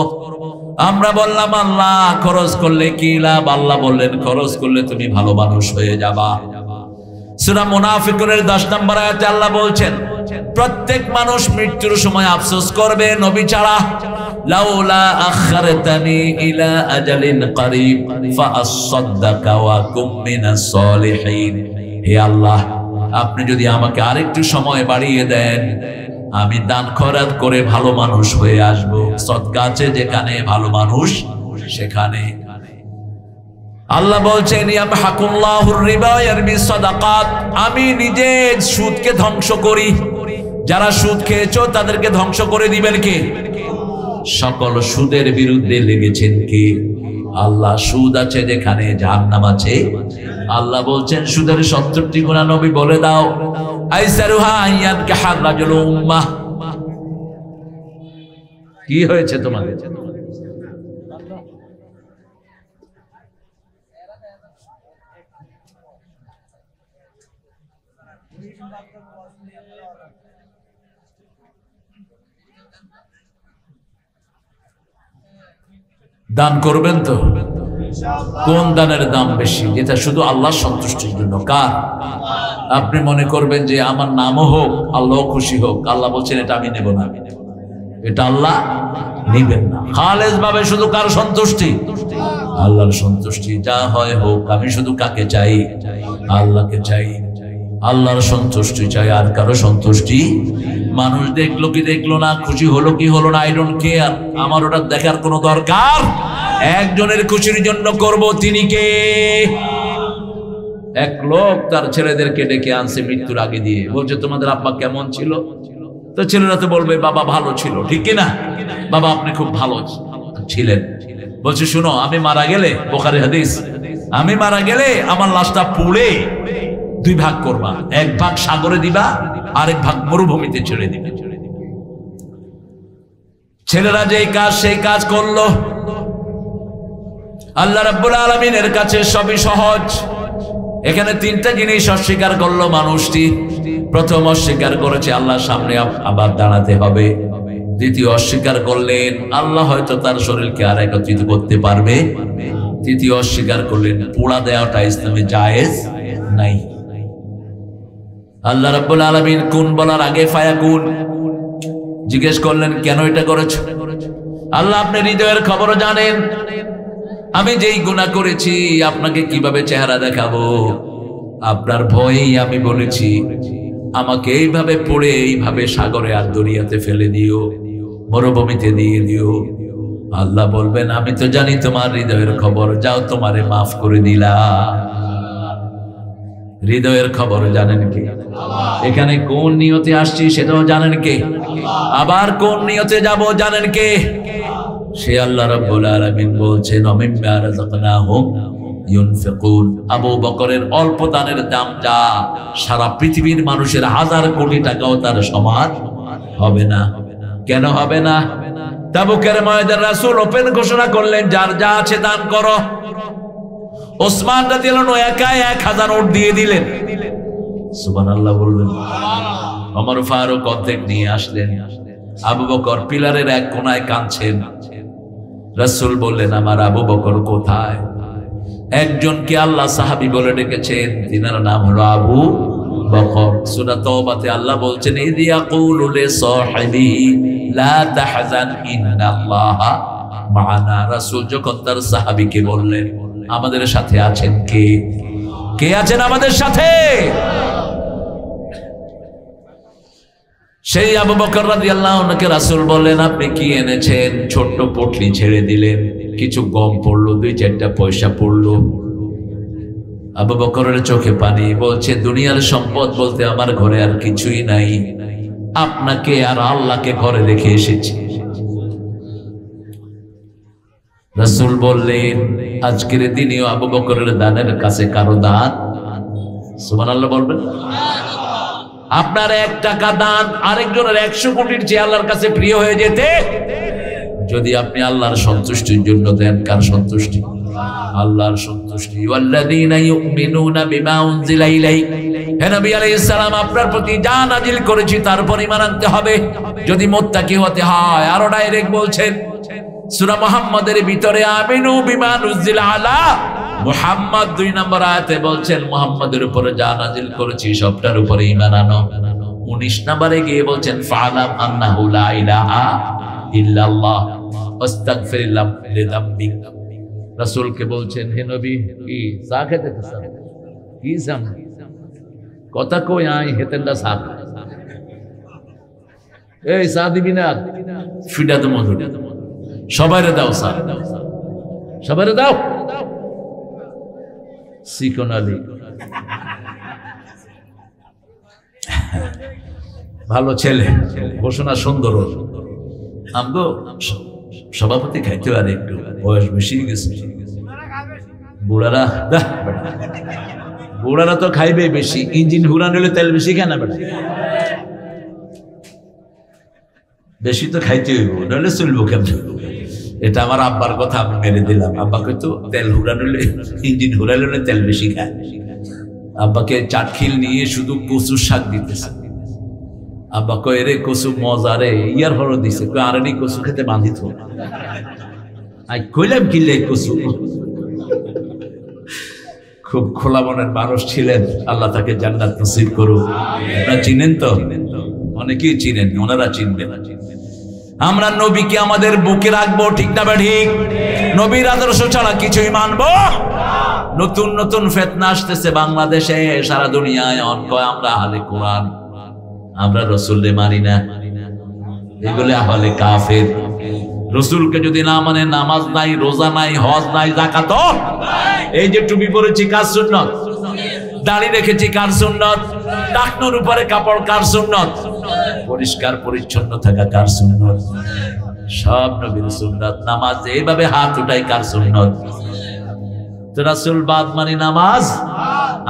আমরা বললাম আল্লাহ খরচ করলে কি লাভ? আল্লাহ বললেন খরচ করলে তুমি ভালো মানুষ হয়ে যাবা। সূরা মুনাফিকুনের 10 নম্বর আয়াতে আল্লাহ বলছেন প্রত্যেক মানুষ মৃত্যুর সময় আফসোস করবে নবী ছাড়া। লাউলা আখারতানি ইলা আজালিন করিব ফাআসসাদদাকা ওয়া কুম মিনাস সলিহিন, হে আল্লাহ আপনি যদি আমাকে আরেকটু সময় বাড়িয়ে দেন আমি দান খয়রাত করে ভালো মানুষ হয়ে আসব। সদকা আছে যেখানে, ভালো মানুষ সেখানে। আল্লাহ বলছেন ইয়ামহাকুল্লাহুর রিবা ওয়া ইয়ারবি সাদাকাত, আমি নিজে সুদকে ধ্বংস করি। যারা সুদ খেয়েছো তাদেরকে ধ্বংস করে দিবেন কে? সকল সুদের বিরুদ্ধে লেগেছেন কে? আল্লাহ। সুদ আছে যেখানে জাহান্নাম আছে। আল্লাহ বলছেন সুদের 70টি গুনাহ নবী বলে দাও। আইসারুহা আইয়ানকাহা রাজুলু উম্মাহ, কি হয়েছে তোমাদের? দান করবেন তো? কোন দানের দাম বেশি? যেটা শুধু আল্লাহর সন্তুষ্টির জন্য। কার? আপনি মনে করবেন যে আমার নামও হোক, আল্লাহ খুশি হোক, আল্লাহ বলছেন এটা আমি নেব না, এটা আল্লাহ নিবেন না। খালেস ভাবে শুধু কার সন্তুষ্টি? আল্লাহর সন্তুষ্টি। যা হয় হোক, আমি শুধু কাকে চাই? আল্লাহকে চাই, আল্লাহর সন্তুষ্টি চাই, আর কারো সন্তুষ্টি। মানুষ দেখলো কি দেখলো না, খুশি হলো কি হলো না, আই ডোন্ট কেয়ার, আমার ওটা দেখার কোনো দরকার। একজনের খুশির জন্য করব, তিনি কে? এক লোক তার ছেলেদেরকে ডেকে আনছে মৃত্যুর আগে দিয়ে, বলছে তোমাদের আব্বা কেমন ছিল? তো ছেলেরা তো বলবে বাবা ভালো ছিল, ঠিক কিনা? বাবা আপনি খুব ভালো ছিলেন। বলছে শুনো, আমি মারা গেলে, বুখারী হাদিস, আমি মারা গেলে আমার লাশটা পুড়ে 2 ভাগ করবা, 1 ভাগ সাগরে দিবা, আরেক ভাগ মরুভূমিতে ছেড়ে দিবে। ছেলেরা যেই কাজ সেই কাজ করলো। আল্লাহ রাব্বুল আলামিনের কাছে সবই সহজ। এখানে 3টা জিনিস অস্বীকার করলো মানুষটি। প্রথম অস্বীকার করেছে আল্লাহর সামনে আবার দাঁড়াতে হবে। দ্বিতীয় অস্বীকার করলেন আল্লাহ হয়তো তার শরীরকে আর একত্রিত করতে পারবে। তৃতীয় অস্বীকার করলেন পোড়া দেওয়াটা ইসলামে জায়েজ নাই। আল্লাহ রাব্বুল আলামিন কোন বলার আগে ফায়াকুন জিজ্ঞেস করলেন কেন এটা করেছো? আল্লাহ আপনি হৃদয়ের খবর জানেন। আমি যেই গুনাহ করেছি আপনাকে কিভাবে চেহারা দেখাবো, আপনার ভয়েই আমি বলেছি আমাকে এইভাবে পড়ে এইভাবে সাগরে আর দরিয়াতে ফেলে দিও, মরুভূমিতে দিয়ে দিও। আল্লাহ বলবেন আমি তো জানি তোমার হৃদয়ের খবর, যাও তোমারে মাফ করে দিলাম। হৃদয়ের খবর জানেন কে? এখানে কোন নিয়তে আসছি সেটাও জানেন কে? আবার কোন নিয়তে যাব জানেন কে? সে আল্লাহ রাব্বুল আলামিন বলছেন অমিম্মা রাযাকনাহুম ইউনফিকুন। আবু বকরের অল্প দানের দাম যা সারা পৃথিবীর মানুষের 1000 কোটি টাকাও তার সমান হবে না। কেন হবে না? তাবুকের ময়দানে রাসূল ওপেন ঘোষণা করলেন যার যা আছে দান করো। ওসমান রাদিয়াল্লাহু আনহু একাই 1000 ওট দিয়ে দিলেন। সুবহানাল্লাহ বলবেন। ওমর ফারুক অর্ধেক নিয়ে আসলেন। আবু বকর পিলারের এক কোণায় কাঁদছেন। রাসূল বললেন আমার আবু বকর কোথায়? একজনকে আল্লাহ সাহাবী বলে ডেকেছেন, তিনার নাম হলো আবু বকর। সূরা তাওবাতে আল্লাহ বলছেন ইয ইয়াকুলু লিসাহিবি লা তাহজান ইন্নাল্লাহা মা'ানা। রাসূল যখন তার সাহাবীকে বললেন আমাদের সাথে আছেন কে? কে আছেন আমাদের সাথে? সেই আবু বকর রাদিয়াল্লাহু আনহুকে রাসূল বললেন আপনি কি এনেছেন? ছোট্ট পটলি ছেড়ে দিলেন, কিছু গম পড়লো, 2-4টা পয়সা পড়লো। আবু বকরের চোখে পানি, বলছে দুনিয়ার সম্পদ বলতে আমার ঘরে আর কিছুই নাই, আপনাকে আর আল্লাহকে ঘরে রেখে এসেছি। রাসূল বললেন আজকের দিনেও আবু বকরের দানের কাছে কারো দান? সুবহানাল্লাহ বলবেন। আপনার 1 টাকা দান আরেকজনের 100 কোটির চেয়ে আল্লাহর কাছে প্রিয় হয়ে যেতে। যদি আপনি আল্লাহর সন্তুষ্টির জন্য দেন, কার সন্তুষ্টি? আল্লাহর সন্তুষ্টি। ওয়াল্লাযীনা ইউমিনুনা বিমা উনজিলা ইলাইক, হে নবী আলাইহিস সালাম আপনার প্রতি যা নাজিল করেছি তার উপর ঈমান আনতে হবে যদি মুত্তাকি হতে হয়। আরো ডাইরেক্ট বলছেন সূরা মুহাম্মাদের ভিতরে আমিনু বিমা নুজিলা আলা মুহাম্মদ 2 নম্বর আয়াতে বলছেন মুহাম্মাদের উপরে যা নাজিল করেছি সবটার উপরে ঈমান আনো। 19 নম্বরে গিয়ে বলছেন ফালাম আন্নাহু লা ইলাহা ইল্লাল্লাহ ওয়াস্তাগফিরুল্লাহ লিযামবিক। রাসূলকে বলছেন হে নবী কি চা খেতে চান কি জাম কথা কই আই হেতেনটা চা এই চা দিবি না ফিডা তো মধু সবাইরে দাও চা সবাইরে দাও। সিকন আলী ভালো ছেলে ঘোষণা সুন্দর। আমগো সভাপতি খাইতে আর একটু বয়স বেশি গেছে বুড়ারা তো খাইবে বেশি ইঞ্জিন হুরা নিলে তেল বেশি খায় না বেটা বেশি তো খাইতে হইব নইলে চলবো কেমন। এটা আমার আব্বার কথা আমি মেরে দিলাম। আব্বাকে তো তেল হুরা নিলে ইঞ্জিন হুরা নিলে তেল বেশি খায়। আব্বাকে চাটখিল নিয়ে শুধু কচুর শাক দিতেছে। আব্বা কয় রে কচু মজা রে ইয়ার হর দিছে কয় আরে কচু খেতে বাঁধিত আই কইলাম কিলে কচু। খুব খোলা মনের মানুষ ছিলেন, আল্লাহ তাকে জান্নাত নসিব করুক। আপনারা চিনেন তো, অনেকেই চিনেন, ওনারা চিনবেন। আমরা নবীকে আমাদের বুকে রাখবো, ঠিক না ঠিক? নবীর আদর্শ ছাড়া কিছুই মানবো। নতুন নতুন ফিতনা আসতেছে বাংলাদেশে, সারা দুনিয়ায়। কয় আমরা আহলে কোরআন, আমরা রাসূলকে মানি না, এগুলো আহলে কাফের। রাসূলকে যদি না মানে নামাজ নাই, রোজা নাই, হজ নাই, যাকাত নাই। এই যে টুপি পরেছি কার সুন্নাত? দাড়ি রেখেছি কার সুন্নাত? টাকনোর উপরে কাপড় কার সুন্নাত? পরিষ্কার পরিচ্ছন্ন থাকা কার সুন্নাত? সব নবীর সুন্নাত। নামাজ এইভাবে হাত উঠাই কার সুন্নাত? তো রাসূল বাদ মানে নামাজ?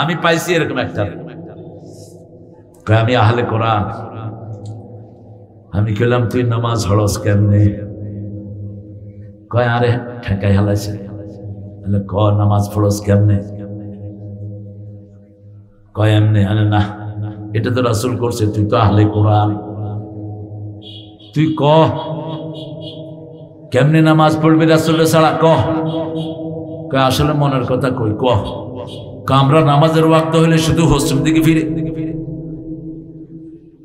আমি পাইছি এরকম একটা, আমি আহলে কোরআন। আমি কইলাম তুই নামাজ হড়স কেমনে? কয় আরে ঠেকাই হালাইছে। ক নামাজ পড়স কেমনে? কয় এমনে। আরে না, এটা তো রাসূল করছে, তুই তো আহলে কোরআন, তুই ক কেমনে নামাজ পড়বি রাসূলের ছাড়া ক। কয় আসলে মনের কথা কই, ক। আমরা নামাজের ওয়াক্ত হইলে শুধু পশ্চিম দিকে ফিরে,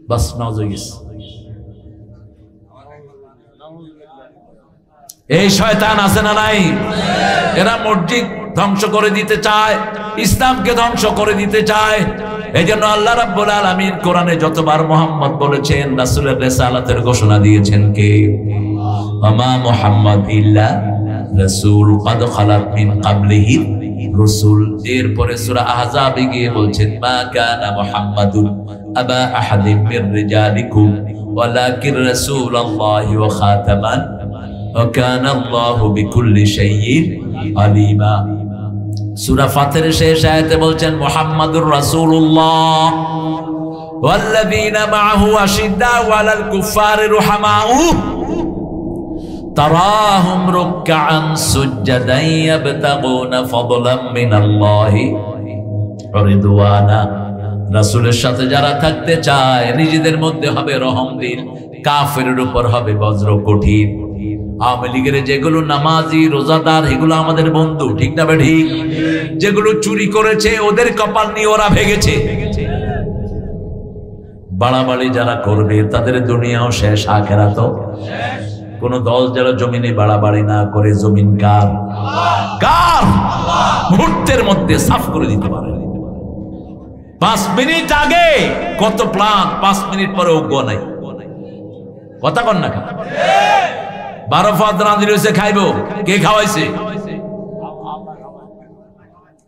বাস নামাজ হয়ে গেছে। এই শয়তান আছে না নাই? এরা মসজিদ ধ্বংস করে দিতে চায়, ইসলামকে ধ্বংস করে দিতে চায়। এই জন্য আল্লাহ রাব্বুল আলামিন কোরআনে যতবার মুহাম্মদ বলেছেন, রাসূলের রিসালাতের ঘোষণা দিয়েছেন কে? ওমা মুহাম্মদ ইল্লা রাসূল ক্বাদ খালাত মিন ক্বাবলিহি রাসূল। এরপরে সূরা আহজাবে গিয়ে বলছেন মা কানা মুহাম্মাদুন আবা আহাদিম মির রিজালিকুম ওয়ালাকিন রাসূলুল্লাহি ওয়া খাতামান ওয়া কানা আল্লাহু বিকুল্লি শাইইন আলিমা। সূরা ফাতিরের শেষ আয়াতে বলছেন মুহাম্মাদুর রাসূলুল্লাহ ওয়াল্লাযীনা মাআহু আশিদ্দাউ আলাল কুফারি রুহামাউ তারাহুম রুকআন সুজদান ইয়াবতাগুনা ফাদলাম মিনাল্লাহি ওয়া রিদওয়ানা। রাসূলের সাথে যারা থাকতে চায় নিজেদের মধ্যে হবে রহম দিল, কাফেরের উপর হবে বজ্র কঠিন। আওয়ামী লীগের যেগুলো নামাজি রোজাদার এগুলো আমাদের বন্ধু, ঠিক না ঠিক? যেগুলো চুরি করেছে ওদের কপাল নিয়ে ওরা ভেগেছে। বাড়াবাড়ি যারা করবে তাদের দুনিয়াও শেষ, আখিরাতও শেষ। কোন দল যারা জমিনে বাড়াবাড়ি না করে, জমিন কার? কার? মুহূর্তের মধ্যে সাফ করে দিতে পারে। 5 মিনিট আগে কত প্ল্যান, 5 মিনিট পরে অজ্ঞ নাই। কথা কন না? 12 ফাদ রাঁধি রয়েছে, খাইবো কে? খাওয়াইছে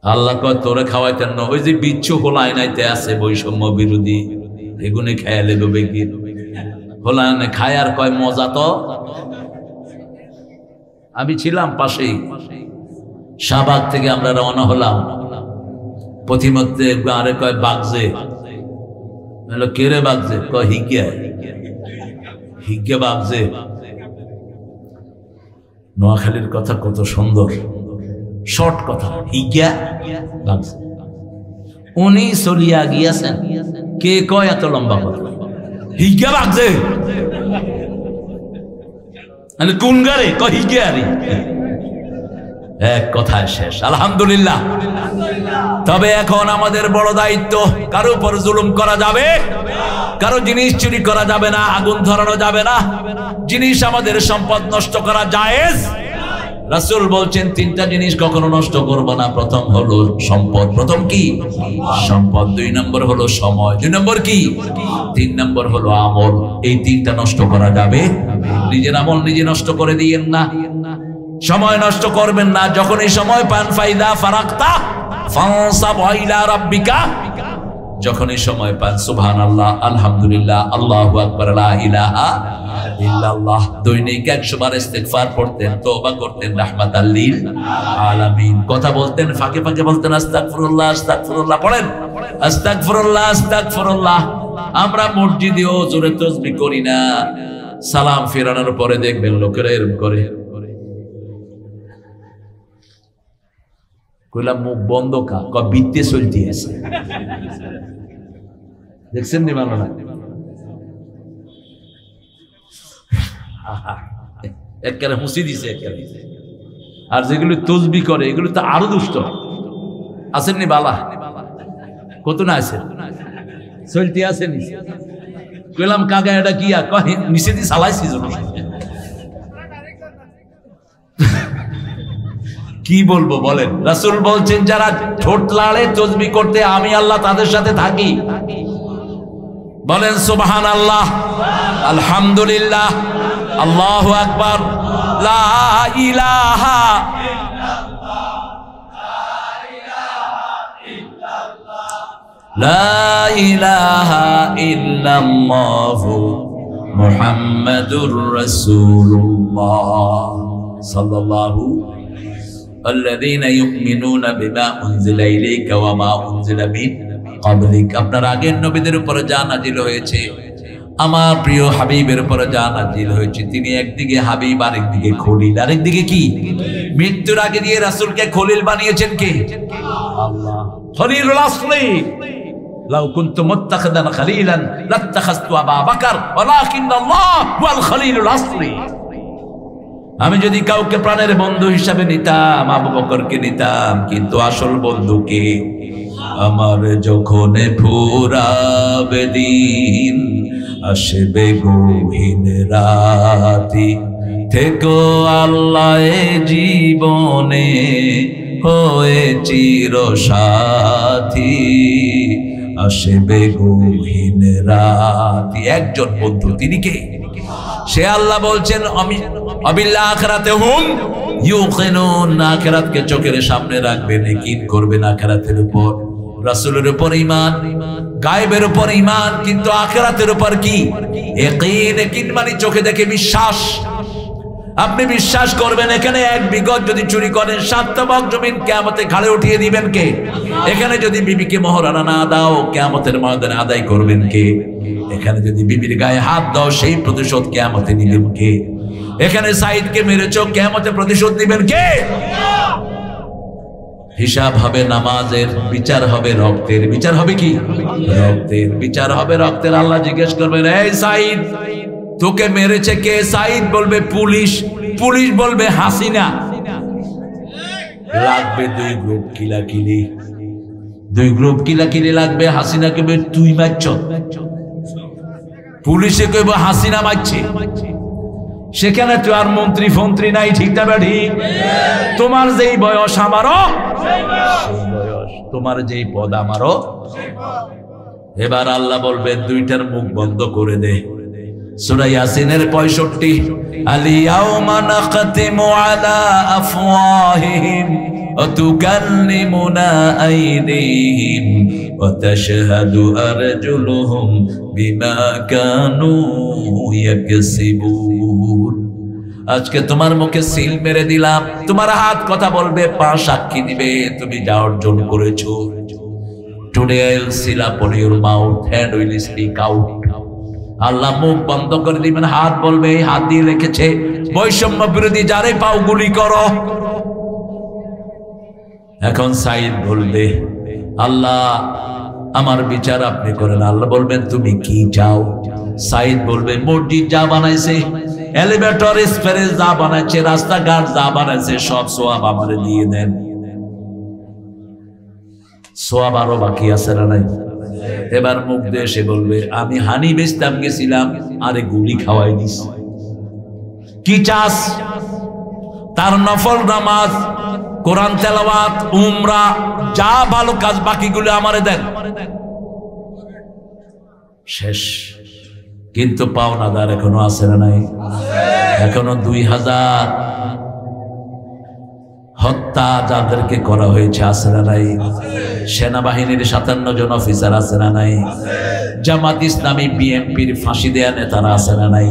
আল্লাহ। কয় তোরে খাওয়াইতেন না, ওই যে বিচ্ছু হোলায় নাইতে আছে বৈষম্য বিরোধী, এগুনে খাইয়া লেগে কি হোলায় না খায় আর কয় মজা। তো আমি ছিলাম পাশেই, শাহবাগ থেকে আমরা রওনা হলাম। পথিমধ্যে আরে কয় বাগজে, কে রে বাগজে? কয় হিজ্ঞা, হিজ্ঞা বাগজে। নোয়াখালীর কথা কত সুন্দর। শর্ট কথা, হিগা ভাগছে। উনি চলিয়া গিয়াছেন, কে কয় এত লম্বা কথা? হিগা ভাগছে কোন গাড়ি? কয় হিগা আরে, এক কথায় শেষ। আলহামদুলিল্লাহ। তবে এখন আমাদের বড় দায়িত্ব, কারো উপর জুলুম করা যাবে, কারো জিনিস চুরি করা যাবে না, আগুন ধরানো যাবে না, জিনিস আমাদের সম্পদ নষ্ট করা জায়েজ। রাসূল বলছেন তিনটা জিনিস কখনো নষ্ট করব না। প্রথম হলো সম্পদ, প্রথম কি? সম্পদ। 2 নম্বর হলো সময়, 2 নম্বর কি? 3 নম্বর হলো আমল। এই তিনটা নষ্ট করা যাবে। নিজের আমল নিজে নষ্ট করে দিয়েন না, সময় নষ্ট করবেন না। যখনই সময় পান, ফাইদা ফারাকতা ফানসাব ইলা রাব্বিকা, যখনই সময় পান সুবহানাল্লাহ, আলহামদুলিল্লাহ, আল্লাহু আকবার, লা ইলাহা ইল্লাল্লাহ। দৈনিক 100 বার ইস্তিগফার পড়তেন, তওবা করতেন, রাহমাতাল লিল আলামিন। কথা বলতেন, ফাঁকে ফাঁকে বলতেন আস্তাগফিরুল্লাহ, আস্তাগফিরুল্লাহ। পড়েন আস্তাগফিরুল্লাহ, আস্তাগফিরুল্লাহ। আমরা মসজিদেও জোরে তাসবিহ করি না, সালাম ফেরানোর পরে দেখবেন লোকেরা এরকম করে। কইলাম মুখ বন্ধ কা, বিত্তে চলতে আছে, দেখছেন নি? ভালো না, একবারে হুঁসি দিছে একবারে। আর যেগুলো তসবিহ করে এগুলো তো আরো দুষ্ট। আছেন নি বালা? কত না আছে, চলতে আছে নিচে। কইলাম কাকা এটা কি? নিচে দিয়ে চালাইছি কি বলবো বলেন? রাসূল বলছেন যারা ঠোঁট লাড়ে তাসবিহ করতে, আমি আল্লাহ তাদের সাথে থাকি। বলেন সুবহানাল্লাহ, আলহামদুলিল্লাহ, আল্লাহু আকবার, লা ইলাহা লা ইলাহা ইল্লাল্লাহু মুহাম্মাদুর রাসূলুল্লাহ সাল্লাল্লাহু আল্লাযীনা ইউমিনুনা বিমা উনজিলা ইলাইকা ওয়া মা উনজিলা মিন ক্বাবলিক। আপনার আগের নবীদের উপর যা নাজিল হয়েছে, আমার প্রিয় হাবিবের উপর যা নাজিল হয়েছে, তিনি একদিকে হাবিব, আরেকদিকে খলিল। আরেকদিকে কি? মৃত্যুর আগে দিয়ে রাসূলকে খলিল বানিয়েছেন কে? আল্লাহ। খলিলুল আসলি, লাউ কুনতু মুত্তাখিদান খলিলান লাত্তাখাযতু আবা বকর ওয়ালাকিন্নাল্লাহ হুয়াল খলিলুল আসলি। আমি যদি কাউকে প্রাণের বন্ধু হিসাবে নিতাম, আবু বকরকে নিতাম, কিন্তু আসল বন্ধুকে? আমার যখন ফুরাবে দিন, আসবে গহীন রাতি, থেকো আল্লাহ জীবনে হয়ে চির সাথী, আসবে গহীন রাতি। একজন বন্ধু, তিনি কে? সে আল্লাহ বলছেন আমি আবিল আখিরাতিহুম ইউকিনুন, আখিরাতকে চোখের সামনে রাখবেন, ইয়াকিন করবেন আখিরাতের উপর। রাসূলের উপর ঈমান, গায়বের উপর ঈমান, কিন্তু আখিরাতের উপর কি? ইয়াকিন। ইয়াকিন মানে চোখে দেখে বিশ্বাস। আপনি বিশ্বাস করবেন এখানে 1 বিঘত যদি চুরি করেন, 7 তবক জমিন কিয়ামতে ঘাড়ে উঠিয়ে দিবেন কে? এখানে যদি বিবিকে মোহরানা না দাও, কিয়ামতের ময়দানে আদায় করবেন কে? এখানে যদি বিবির গায়ে হাত দাও, সেই প্রতিশোধ কিয়ামতে নিবেন কে? এখানে সাইদকে মেরেছো, কিয়ামতে প্রতিশোধ নিবেন কে? হিসাব হবে নামাজের, বিচার হবে রক্তের। বিচার হবে কি? রক্তের। বিচার হবে রক্তের। আল্লাহ জিজ্ঞেস করবেন, এই সাইদ, তোকে মেরেছে কে? সাইদ বলবে পুলিশ। পুলিশ বলবে হাসিনা। লাগবে 2 গ্রুপ কিলাকিলি, 2 গ্রুপ কিলাকিলি লাগবে। হাসিনা কইবে তুই মারছ, পুলিশে কইব হাসিনা মারছে। সেখানে তো আর মন্ত্রী ফন্ত্রী নাই, ঠিক না বেঠি? তোমার যেই বয়স আমারও সেই বয়স, তোমার যেই পদ আমারও। এবার আল্লাহ বলবেন 2টার মুখ বন্ধ করে দে। সূরা ইয়াসিনের 65, আল-ইয়াওমা নাখতিমু আলা আফওয়াহিহিম ওয়া তুকাল্লিমুনা আইদিহিম ওয়া তাশহাদু আরজুলুহুম বিমা কানু ইয়াকসিবুন। আজকে তোমার মুখে সিল মেরে দিলাম, তোমার হাত কথা বলবে, পা সাক্ষী দিবে তুমি যা অর্জন করেছো। Today I'll seal up on your mouth and will speak out. আল্লাহ মুখ বন্ধ করে দিবেন, হাত বলবে এই হাত দিয়ে রেখেছে বৈষম্য বিরোধী, যারে পাও গুলি করো। এখন সাইদ বলবে, আল্লাহ আমার বিচার আপনি করেন। আল্লাহ বলবেন তুমি কি চাও? সাইদ বলবে, মসজিদ যা বানাইছে, এলিভেটর স্পেস যা বানাইছে, রাস্তাঘাট যা বানাইছে, সব সোয়াব আমারে দিয়ে দেন। সোয়াব আরো বাকি আছে না নাই? এবার মুখ দিয়ে এসে বলবে, আমি হানি বেচতাম গেছিলাম, আরে গুলি খাওয়াই দিস। কি চাস? তার নফল নামাজ, কোরআন তেলাওয়াত, উমরা, যা ভালো কাজ বাকিগুলো আমারে দেন। শেষ। কিন্তু পাওনাদার এখনো আছে না নাই? এখনো 2000 হত্যা যাদেরকে করা হয়েছে আছে না নাই? সেনাবাহিনীর 57 জন অফিসার আছে না নাই? জামাত ইসলামী বিএনপির ফাঁসি দেয়া নেতারা আছে না নাই?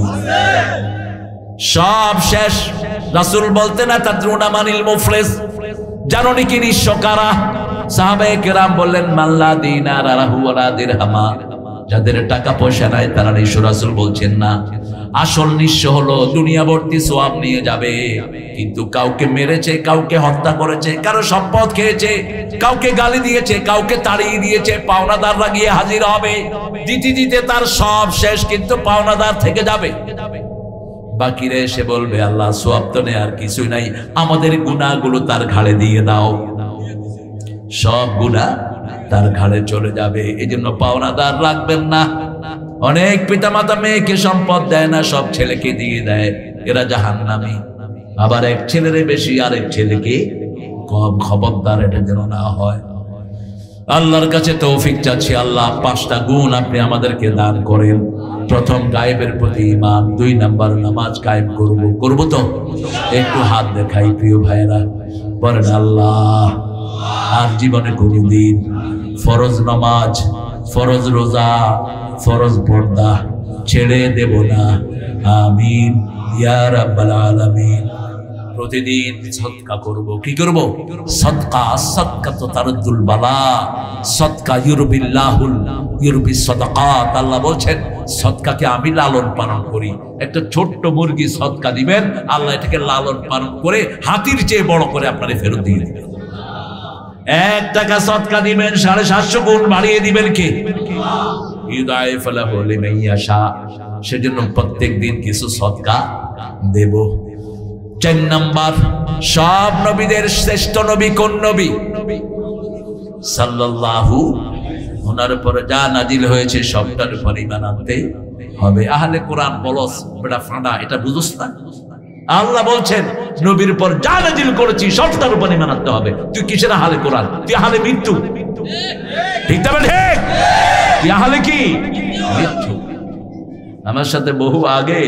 সব শেষ। রাসূল বলতেন না তাদরুনা মানিল মুফলিস, জানো নাকি নিঃস্ব কারা? সাহাবায়ে কেরাম বললেন, মাল্লা দিনার আলাহু ওয়ালা দিরহামা, যাদের টাকা পয়সা নাই তারা নিঃস্ব। রাসূল বলছেন না, আসল নিঃস্ব হলো দুনিয়া ভর্তি সওয়াব নিয়ে যাবে, কিন্তু কাউকে মেরেছে, কাউকে হত্যা করেছে, কারো সম্পদ খেয়েছে, কাউকে গালি দিয়েছে, কাউকে তাড়িয়ে দিয়েছে, পাওনাদাররা গিয়ে হাজির হবে, দিতে দিতে তার সব শেষ, কিন্তু পাওনাদার থেকে যাবে। বাকিরা এসে বলবে, আল্লাহ সওয়াব তো নেই, আর কিছুই নাই, আমাদের গুনাহগুলো তার ঘাড়ে দিয়ে দাও। সব গুনাহ তার ঘাড়ে চলে যাবে। এই জন্য পাওনাদার রাখবেন না। অনেক পিতামাতা মেয়েকে সম্পদ দেয় না, সব ছেলেকে দিয়ে দেয়, এরা জাহান্নামী। আবার এক ছেলের বেশি আরেক ছেলেকে কম। খবরদার, এটা যেন না হয়। আল্লাহর কাছে তৌফিক চাচ্ছি, আল্লাহ 5টা গুণ আপনি আমাদেরকে দান করেন। প্রথম, গায়েবের প্রতি ঈমান। 2 নাম্বার, নামাজ কায়েম করব তো? একটু হাত দেখাই প্রিয় ভাইরা, বলেন আল্লাহ আর জীবনে কোনদিন ফরজ নামাজ, ফরজ রোজা, ফরজ পর্দা ছেড়ে দেব না। আমিন ইয়া রাব্বাল আলামিন। প্রতিদিন সদকা করব। কি করব? সদকা। সদকা তো তারদুল বালা, সদকা ইউরবিস সাদাকাত। আল্লাহ বলছেন সদকাকে আমি লালন পালন করি। একটা ছোট্ট মুরগি সদকা দিবেন, আল্লাহ এটাকে লালন পালন করে হাতির চেয়ে বড় করে আপনারে ফেরত দিয়ে দিবেন। 1 টাকা সদকা দিবেন, 750 গুণ বাড়িয়ে দিবেন কে? ইউদাইফু লাহু লিমান ইয়াশা। সেজন্য প্রত্যেক দিন কিছু সদকা দেব। 4 নাম্বার, সব নবীদের শ্রেষ্ঠ নবী কোন নবী? সাল্লাল্লাহু। ওনার উপরে যা নাজিল হয়েছে সবটার উপর ঈমান আনতে হবে। আহলে কোরআন বলস বেটা ফাঁদা, এটা বুঝছ না? আল্লাহ বলছেন নবীর উপর যা নাজিল করেছি সবটার উপর ঈমান আনতে হবে। তুই কিসের আহলে কোরআন? তুই আহলে মৃত্যু। ঠিক তবে ঠিক? তুই আহলে কি? মৃত্যু। আমার সাথে বহু আগে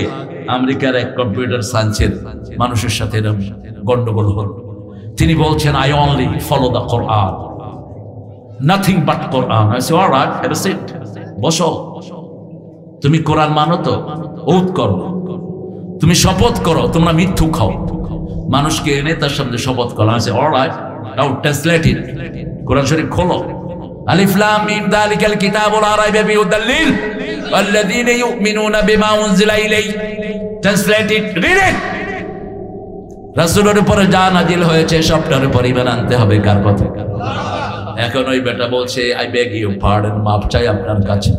আমেরিকার এক কম্পিউটার সায়েন্সের মানুষের সাথে গন্ডগোল হল। তিনি বলছেন, I only follow the Quran, nothing but Quran. I say alright, have a seat. বসো। তুমি কোরআন মানো তো? ওত করো। তুমি শপথ করো তোমরা মিথ্যু খাও। মানুষকে এনে তার সামনে শপথ করো। I say alright, now translate it. Quran শরীফ খোলো। আলিফ লাম মিম যালিকাল কিতাবু লা রাইবা ফিহি হুদাল লিল ওয়াল্লাযীনা ইউমিনুনা বিমা উনজিলা ইলাইহি। Translate it, read it. রাসূলের উপরে যা নাজিল হয়েছে সবটার উপর ঈমান আনতে হবে। কার কথা? এখন ওই বেটা বলছে, আই বেগ ইউ পার্ডন, মাফ চাই আপনার কাছে,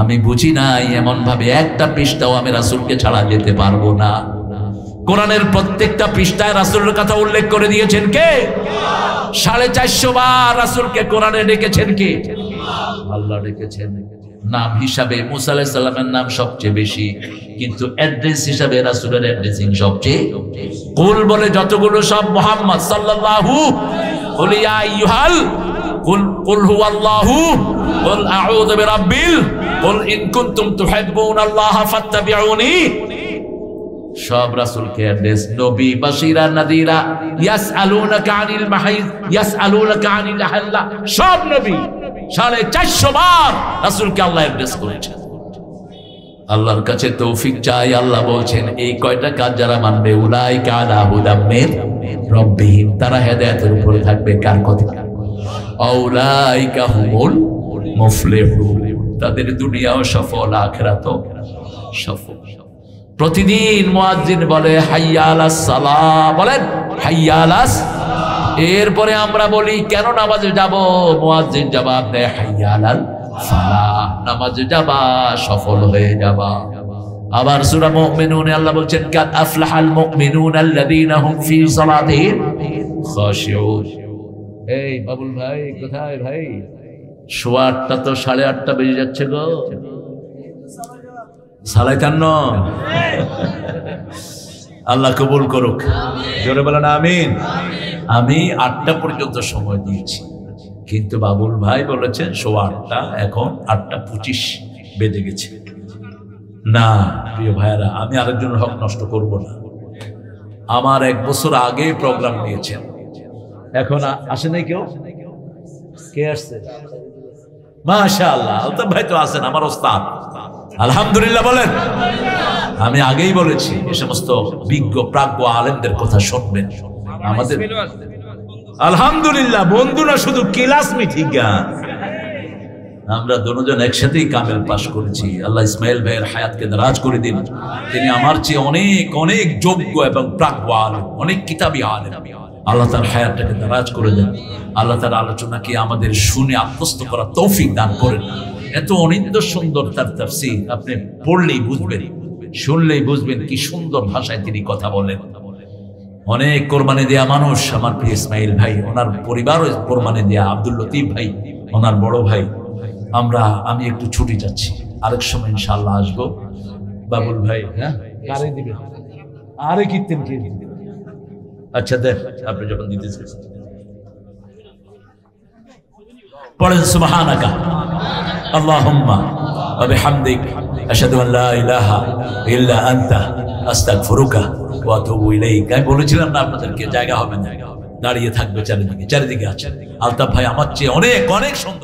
আমি বুঝি নাই এমন ভাবে একটা পৃষ্ঠাও আমি রাসূলকে ছাড়া যেতে পারবো না। কোরআনের প্রত্যেকটা পৃষ্ঠায় রাসূলের কথা উল্লেখ করে দিয়েছেন কে? 450 বার রাসূলকে কোরআনে ডেকেছেন কে? আল্লাহ ডেকেছেন। নাম হিসাবে মুসা আলাইহিস সালামের নাম সবচেয়ে বেশি, কিন্তু অ্যাড্রেস হিসাবে রাসূলের অ্যাড্রেসিং সবচেয়ে। কুল বলে যতগুলো সব মুহাম্মদ সাল্লাল্লাহু কুল ইয়া আইয়ুহাল কুল হুয়াল্লাহু কুল আউযু বিরাব্বিল কুল ইন কুনতুম তুহিব্বুনাল্লাহা ফাত্তাবিউনি। সব রাসূলকে অ্যাড্রেস। নবী বাশীরা নাযীরা, ইয়াসআলুনাকা আনিল মাহিদ, ইয়াসআলুনাকা আনিল আহল্লা। সব নবী 450 বার রাসূলকে আল্লাহ অ্যাড্রেস করেছেন। আল্লাহর কাছে তৌফিক চাই। আল্লাহ বলছেন এই কয়টা কাজ যারা মানবে, উলাইকা আলা হুদাম মির রাব্বিহিম, তারা হেদায়েতের উপরে থাকবে। কার কথা? আউলাইকা হুমুল মুফলিহুন, তাদের দুনিয়াও সফল, আখিরাতও সফল। প্রতিদিন মুয়াজ্জিন বলে হাইয়া আলাস সালাহ, বলেন হাইয়া আলাস। এরপরে আমরা বলি কেন নামাজে যাব? মুয়াজ্জিন জবাব দেয় হাইয়া আলাল ফালাহ, নামাজে যাবা সফল হয়ে যাবা। আবার সূরা মুমিনুনে আল্লাহ বলছেন কাদ আফলাহাল মুমিনুনা আল্লাযীনা হুম ফি সালাতিহিম খাশিউন। এই বাবুল ভাই কোথায় ভাই? 8:15 তো 8:30 বেজে যাচ্ছে গো। সালাইতান্ন আল্লাহ কবুল করুক, জোরে বলেন আমিন। আমি 8টা পর্যন্ত সময় দিয়েছি, কিন্তু বাবুল ভাই বলেছেন 8:15, এখন 8:25 বেজে গেছে। না প্রিয় ভাইরা, আমি আরেকজনের হক নষ্ট করব না। আমার 1 বছর আগে প্রোগ্রাম নিয়েছেন, এখন আসে নাই কেউ? কে আসছে? মাশাআল্লাহ, আলতাফ ভাই তো আছেন, আমার ওস্তাদ। আলহামদুলিল্লাহ বলেন। আমি আগেই বলেছি এই সমস্ত বিজ্ঞ প্রাজ্ঞ আলেমদের কথা শুনবেন। আমাদের আলহামদুলিল্লাহ বন্ধু না, শুধু ক্লাসমেট। আমরা দুজন একসাথেই কামেল পাশ করেছি। আল্লাহ ইসমাইল ভাইয়ের হায়াতকে দারাজ করে দিন। তিনি আমার চেয়ে অনেক অনেক যোগ্য এবং প্রাজ্ঞ আলেম, অনেক কিতাবী আলেম। আল্লাহ তার হায়াতটাকে দারাজ করে দেন। আল্লাহ তার আলোচনাকে আমাদের শুনে আত্মস্থ করার তৌফিক দান করেন। এত অনিন্দ্য সুন্দর তার তাফসীর, আপনি পড়লেই বুঝবেন, শুনলেই বুঝবেন কি সুন্দর ভাষায় তিনি কথা বলেন। অনেক কোরবানি দেয়া মানুষ আমার প্রিয় ইসমাইল ভাই, ওনার পরিবারও কোরবানি দেয়া। আব্দুল লতিফ ভাই ওনার বড় ভাই। আমি একটু ছুটি যাচ্ছি, আরেক সময় ইনশাআল্লাহ আসবো। বাবুল ভাই হ্যাঁ কারে দিবেন? আরে কীর্তেন কে দিবেন? আচ্ছা দেখ, আপনি যখন দিতেছেন পড়েন সুবহানাকা আল্লাহুম্মা ওয়া বিহামদিক আশহাদু আল লা ইলাহা ইল্লা আনতা আস্তাগফিরুকা ওয়া আতুবু ইলাইক। আমি বলেছিলাম না আপনাদেরকে জায়গা হবে না, দাঁড়িয়ে থাকবে চারিদিকে, চারিদিকে আছে। আলতাফ ভাই আমার চেয়ে অনেক অনেক সুন্দর।